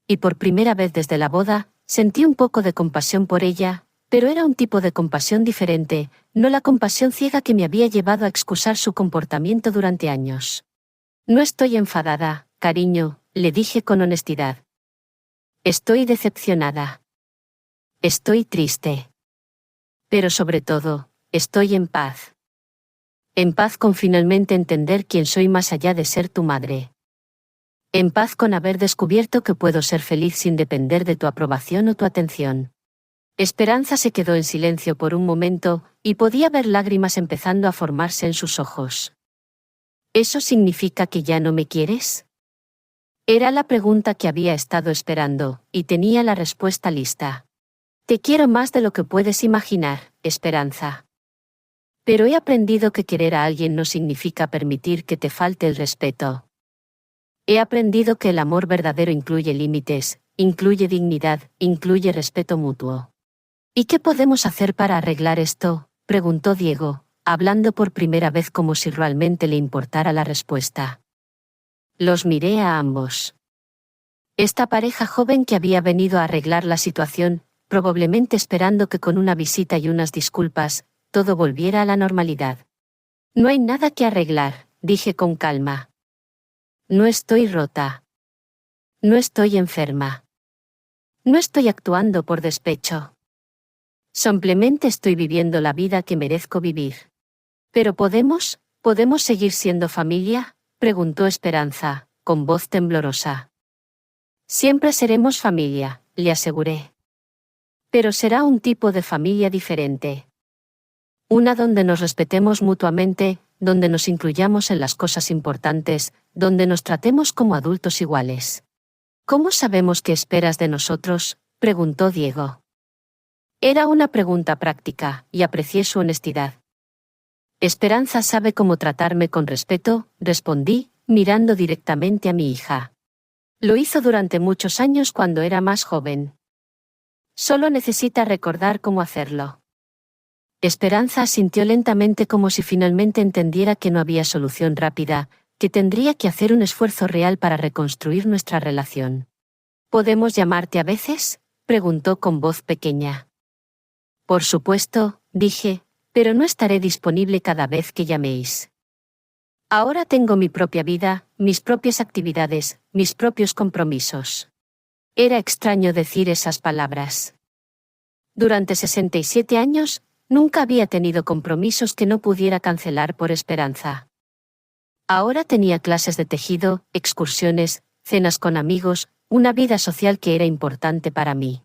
Y por primera vez desde la boda, sentí un poco de compasión por ella, pero era un tipo de compasión diferente, no la compasión ciega que me había llevado a excusar su comportamiento durante años. No estoy enfadada, cariño, le dije con honestidad. Estoy decepcionada. Estoy triste. Pero sobre todo, estoy en paz. En paz con finalmente entender quién soy más allá de ser tu madre. En paz con haber descubierto que puedo ser feliz sin depender de tu aprobación o tu atención. Esperanza se quedó en silencio por un momento, y podía ver lágrimas empezando a formarse en sus ojos. ¿Eso significa que ya no me quieres? Era la pregunta que había estado esperando, y tenía la respuesta lista. Te quiero más de lo que puedes imaginar, Esperanza. Pero he aprendido que querer a alguien no significa permitir que te falte el respeto. He aprendido que el amor verdadero incluye límites, incluye dignidad, incluye respeto mutuo. ¿Y qué podemos hacer para arreglar esto?, preguntó Diego, hablando por primera vez como si realmente le importara la respuesta. Los miré a ambos. Esta pareja joven que había venido a arreglar la situación, probablemente esperando que con una visita y unas disculpas, todo volviera a la normalidad. No hay nada que arreglar, dije con calma. No estoy rota. No estoy enferma. No estoy actuando por despecho. Simplemente estoy viviendo la vida que merezco vivir. ¿Pero podemos seguir siendo familia?, preguntó Esperanza, con voz temblorosa. Siempre seremos familia, le aseguré. Pero será un tipo de familia diferente. Una donde nos respetemos mutuamente, donde nos incluyamos en las cosas importantes, donde nos tratemos como adultos iguales. ¿Cómo sabemos qué esperas de nosotros?, preguntó Diego. Era una pregunta práctica, y aprecié su honestidad. Esperanza sabe cómo tratarme con respeto, respondí, mirando directamente a mi hija. Lo hizo durante muchos años cuando era más joven. Solo necesita recordar cómo hacerlo. Esperanza asintió lentamente como si finalmente entendiera que no había solución rápida, que tendría que hacer un esfuerzo real para reconstruir nuestra relación. ¿Podemos llamarte a veces?, preguntó con voz pequeña. Por supuesto, dije, pero no estaré disponible cada vez que llaméis. Ahora tengo mi propia vida, mis propias actividades, mis propios compromisos. Era extraño decir esas palabras. Durante 67 años, nunca había tenido compromisos que no pudiera cancelar por Esperanza. Ahora tenía clases de tejido, excursiones, cenas con amigos, una vida social que era importante para mí.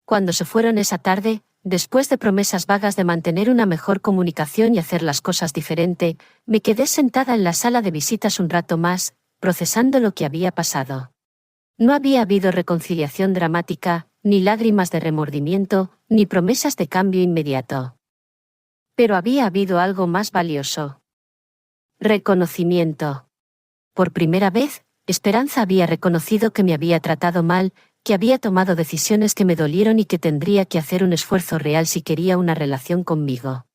Cuando se fueron esa tarde, después de promesas vagas de mantener una mejor comunicación y hacer las cosas diferente, me quedé sentada en la sala de visitas un rato más, procesando lo que había pasado. No había habido reconciliación dramática, ni lágrimas de remordimiento, ni promesas de cambio inmediato. Pero había habido algo más valioso. Reconocimiento. Por primera vez, Esperanza había reconocido que me había tratado mal, que había tomado decisiones que me dolieron y que tendría que hacer un esfuerzo real si quería una relación conmigo.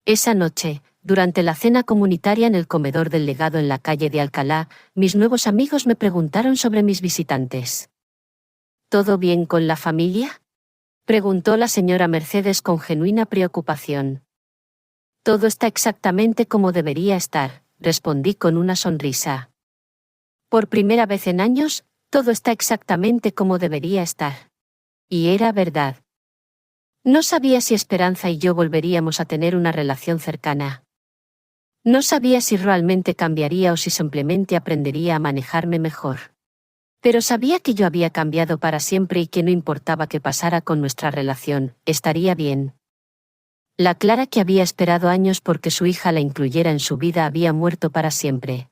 Esa noche, durante la cena comunitaria en el comedor del legado en la calle de Alcalá, mis nuevos amigos me preguntaron sobre mis visitantes. ¿Todo bien con la familia?, preguntó la señora Mercedes con genuina preocupación. Todo está exactamente como debería estar, respondí con una sonrisa. Por primera vez en años, todo está exactamente como debería estar. Y era verdad. No sabía si Esperanza y yo volveríamos a tener una relación cercana. No sabía si realmente cambiaría o si simplemente aprendería a manejarme mejor. Pero sabía que yo había cambiado para siempre y que no importaba qué pasara con nuestra relación, estaría bien. La Clara que había esperado años porque su hija la incluyera en su vida había muerto para siempre.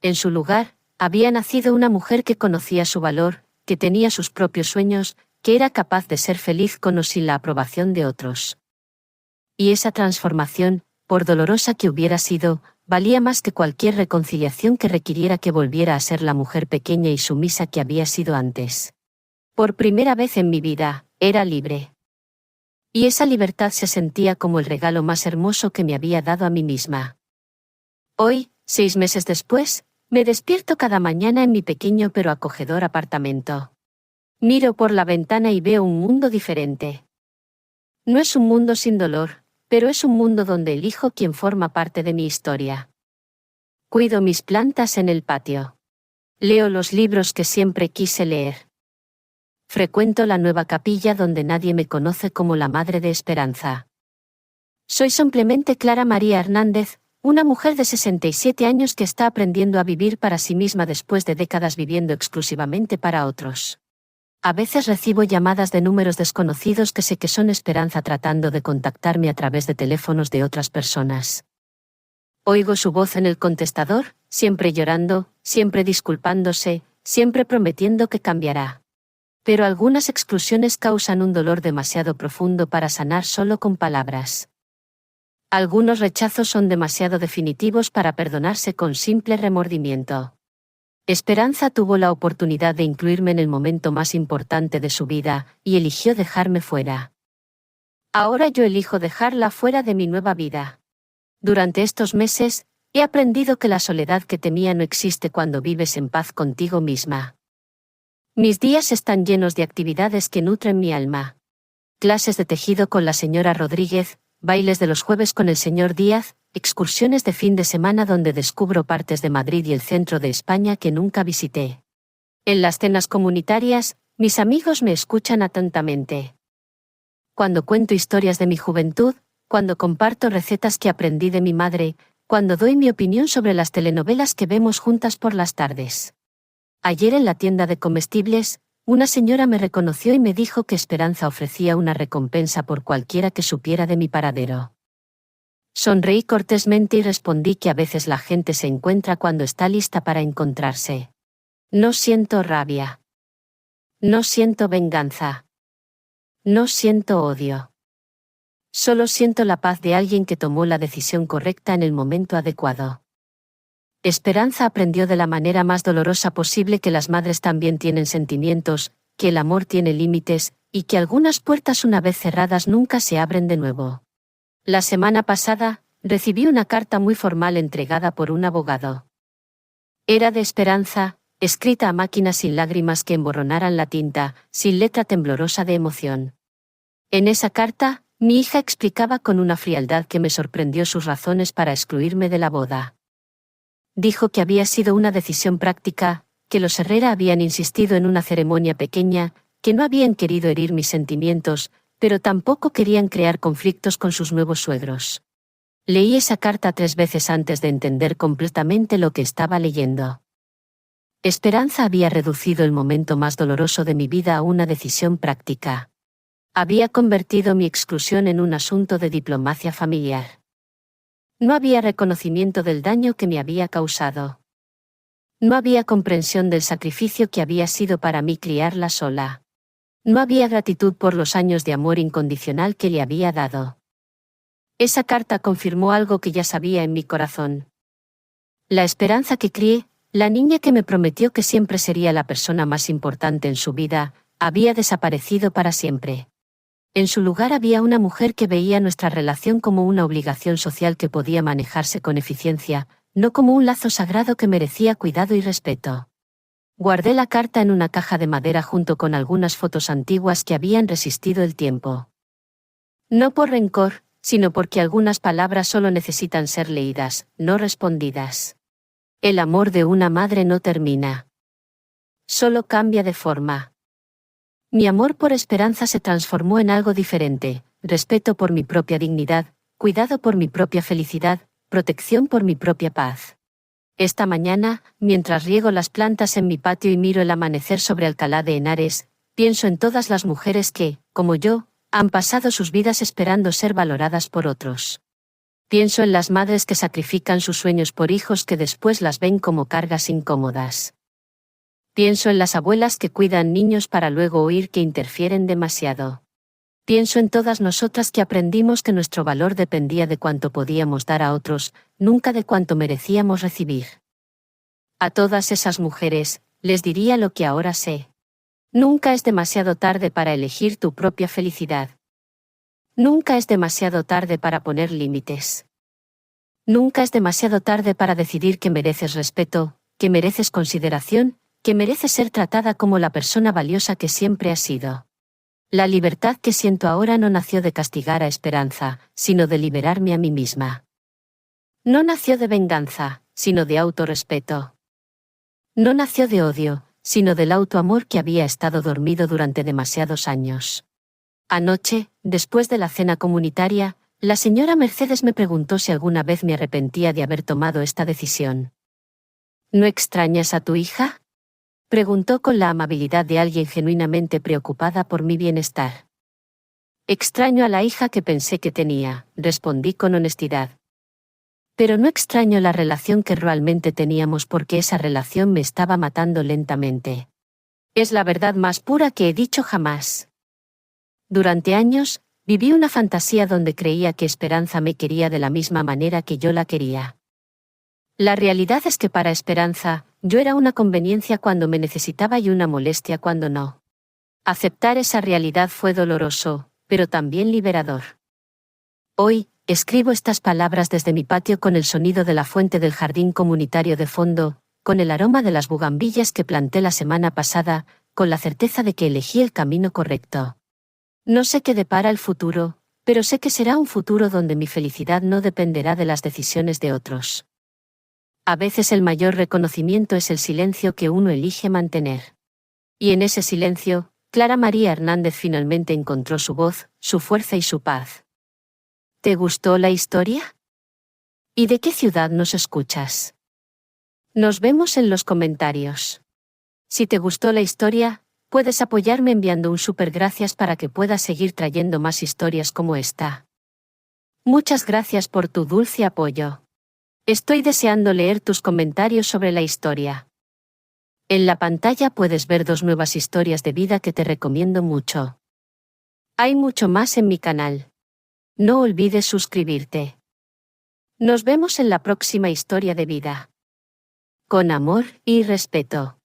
En su lugar, había nacido una mujer que conocía su valor, que tenía sus propios sueños, que era capaz de ser feliz con o sin la aprobación de otros. Y esa transformación, por dolorosa que hubiera sido, valía más que cualquier reconciliación que requiriera que volviera a ser la mujer pequeña y sumisa que había sido antes. Por primera vez en mi vida, era libre. Y esa libertad se sentía como el regalo más hermoso que me había dado a mí misma. Hoy, 6 meses después, me despierto cada mañana en mi pequeño pero acogedor apartamento. Miro por la ventana y veo un mundo diferente. No es un mundo sin dolor, pero es un mundo donde elijo quién forma parte de mi historia. Cuido mis plantas en el patio. Leo los libros que siempre quise leer. Frecuento la nueva capilla donde nadie me conoce como la Madre de Esperanza. Soy simplemente Clara María Hernández, una mujer de 67 años que está aprendiendo a vivir para sí misma después de décadas viviendo exclusivamente para otros. A veces recibo llamadas de números desconocidos que sé que son Esperanza tratando de contactarme a través de teléfonos de otras personas. Oigo su voz en el contestador, siempre llorando, siempre disculpándose, siempre prometiendo que cambiará. Pero algunas exclusiones causan un dolor demasiado profundo para sanar solo con palabras. Algunos rechazos son demasiado definitivos para perdonarse con simple remordimiento. Esperanza tuvo la oportunidad de incluirme en el momento más importante de su vida, y eligió dejarme fuera. Ahora yo elijo dejarla fuera de mi nueva vida. Durante estos meses, he aprendido que la soledad que temía no existe cuando vives en paz contigo misma. Mis días están llenos de actividades que nutren mi alma. Clases de tejido con la señora Rodríguez, bailes de los jueves con el señor Díaz, excursiones de fin de semana donde descubro partes de Madrid y el centro de España que nunca visité. En las cenas comunitarias, mis amigos me escuchan atentamente. Cuando cuento historias de mi juventud, cuando comparto recetas que aprendí de mi madre, cuando doy mi opinión sobre las telenovelas que vemos juntas por las tardes. Ayer en la tienda de comestibles, una señora me reconoció y me dijo que Esperanza ofrecía una recompensa por cualquiera que supiera de mi paradero. Sonreí cortésmente y respondí que a veces la gente se encuentra cuando está lista para encontrarse. No siento rabia. No siento venganza. No siento odio. Solo siento la paz de alguien que tomó la decisión correcta en el momento adecuado. Esperanza aprendió de la manera más dolorosa posible que las madres también tienen sentimientos, que el amor tiene límites, y que algunas puertas una vez cerradas nunca se abren de nuevo. La semana pasada, recibí una carta muy formal entregada por un abogado. Era de Esperanza, escrita a máquina sin lágrimas que emborronaran la tinta, sin letra temblorosa de emoción. En esa carta, mi hija explicaba con una frialdad que me sorprendió sus razones para excluirme de la boda. Dijo que había sido una decisión práctica, que los Herrera habían insistido en una ceremonia pequeña, que no habían querido herir mis sentimientos, pero tampoco querían crear conflictos con sus nuevos suegros. Leí esa carta 3 veces antes de entender completamente lo que estaba leyendo. Esperanza había reducido el momento más doloroso de mi vida a una decisión práctica. Había convertido mi exclusión en un asunto de diplomacia familiar. No había reconocimiento del daño que me había causado. No había comprensión del sacrificio que había sido para mí criarla sola. No había gratitud por los años de amor incondicional que le había dado. Esa carta confirmó algo que ya sabía en mi corazón. La Esperanza que crié, la niña que me prometió que siempre sería la persona más importante en su vida, había desaparecido para siempre. En su lugar había una mujer que veía nuestra relación como una obligación social que podía manejarse con eficiencia, no como un lazo sagrado que merecía cuidado y respeto. Guardé la carta en una caja de madera junto con algunas fotos antiguas que habían resistido el tiempo. No por rencor, sino porque algunas palabras solo necesitan ser leídas, no respondidas. El amor de una madre no termina. Solo cambia de forma. Mi amor por Esperanza se transformó en algo diferente: respeto por mi propia dignidad, cuidado por mi propia felicidad, protección por mi propia paz. Esta mañana, mientras riego las plantas en mi patio y miro el amanecer sobre Alcalá de Henares, pienso en todas las mujeres que, como yo, han pasado sus vidas esperando ser valoradas por otros. Pienso en las madres que sacrifican sus sueños por hijos que después las ven como cargas incómodas. Pienso en las abuelas que cuidan niños para luego oír que interfieren demasiado. Pienso en todas nosotras que aprendimos que nuestro valor dependía de cuánto podíamos dar a otros, nunca de cuánto merecíamos recibir. A todas esas mujeres, les diría lo que ahora sé. Nunca es demasiado tarde para elegir tu propia felicidad. Nunca es demasiado tarde para poner límites. Nunca es demasiado tarde para decidir que mereces respeto, que mereces consideración, que mereces ser tratada como la persona valiosa que siempre has sido. La libertad que siento ahora no nació de castigar a Esperanza, sino de liberarme a mí misma. No nació de venganza, sino de autorrespeto. No nació de odio, sino del autoamor que había estado dormido durante demasiados años. Anoche, después de la cena comunitaria, la señora Mercedes me preguntó si alguna vez me arrepentía de haber tomado esta decisión. ¿No extrañas a tu hija?, preguntó con la amabilidad de alguien genuinamente preocupada por mi bienestar. Extraño a la hija que pensé que tenía, respondí con honestidad. Pero no extraño la relación que realmente teníamos porque esa relación me estaba matando lentamente. Es la verdad más pura que he dicho jamás. Durante años, viví una fantasía donde creía que Esperanza me quería de la misma manera que yo la quería. La realidad es que para Esperanza, yo era una conveniencia cuando me necesitaba y una molestia cuando no. Aceptar esa realidad fue doloroso, pero también liberador. Hoy, escribo estas palabras desde mi patio con el sonido de la fuente del jardín comunitario de fondo, con el aroma de las bugambillas que planté la semana pasada, con la certeza de que elegí el camino correcto. No sé qué depara el futuro, pero sé que será un futuro donde mi felicidad no dependerá de las decisiones de otros. A veces el mayor reconocimiento es el silencio que uno elige mantener. Y en ese silencio, Clara María Hernández finalmente encontró su voz, su fuerza y su paz. ¿Te gustó la historia? ¿Y de qué ciudad nos escuchas? Nos vemos en los comentarios. Si te gustó la historia, puedes apoyarme enviando un súper gracias para que pueda seguir trayendo más historias como esta. Muchas gracias por tu dulce apoyo. Estoy deseando leer tus comentarios sobre la historia. En la pantalla puedes ver 2 nuevas historias de vida que te recomiendo mucho. Hay mucho más en mi canal. No olvides suscribirte. Nos vemos en la próxima historia de vida. Con amor y respeto.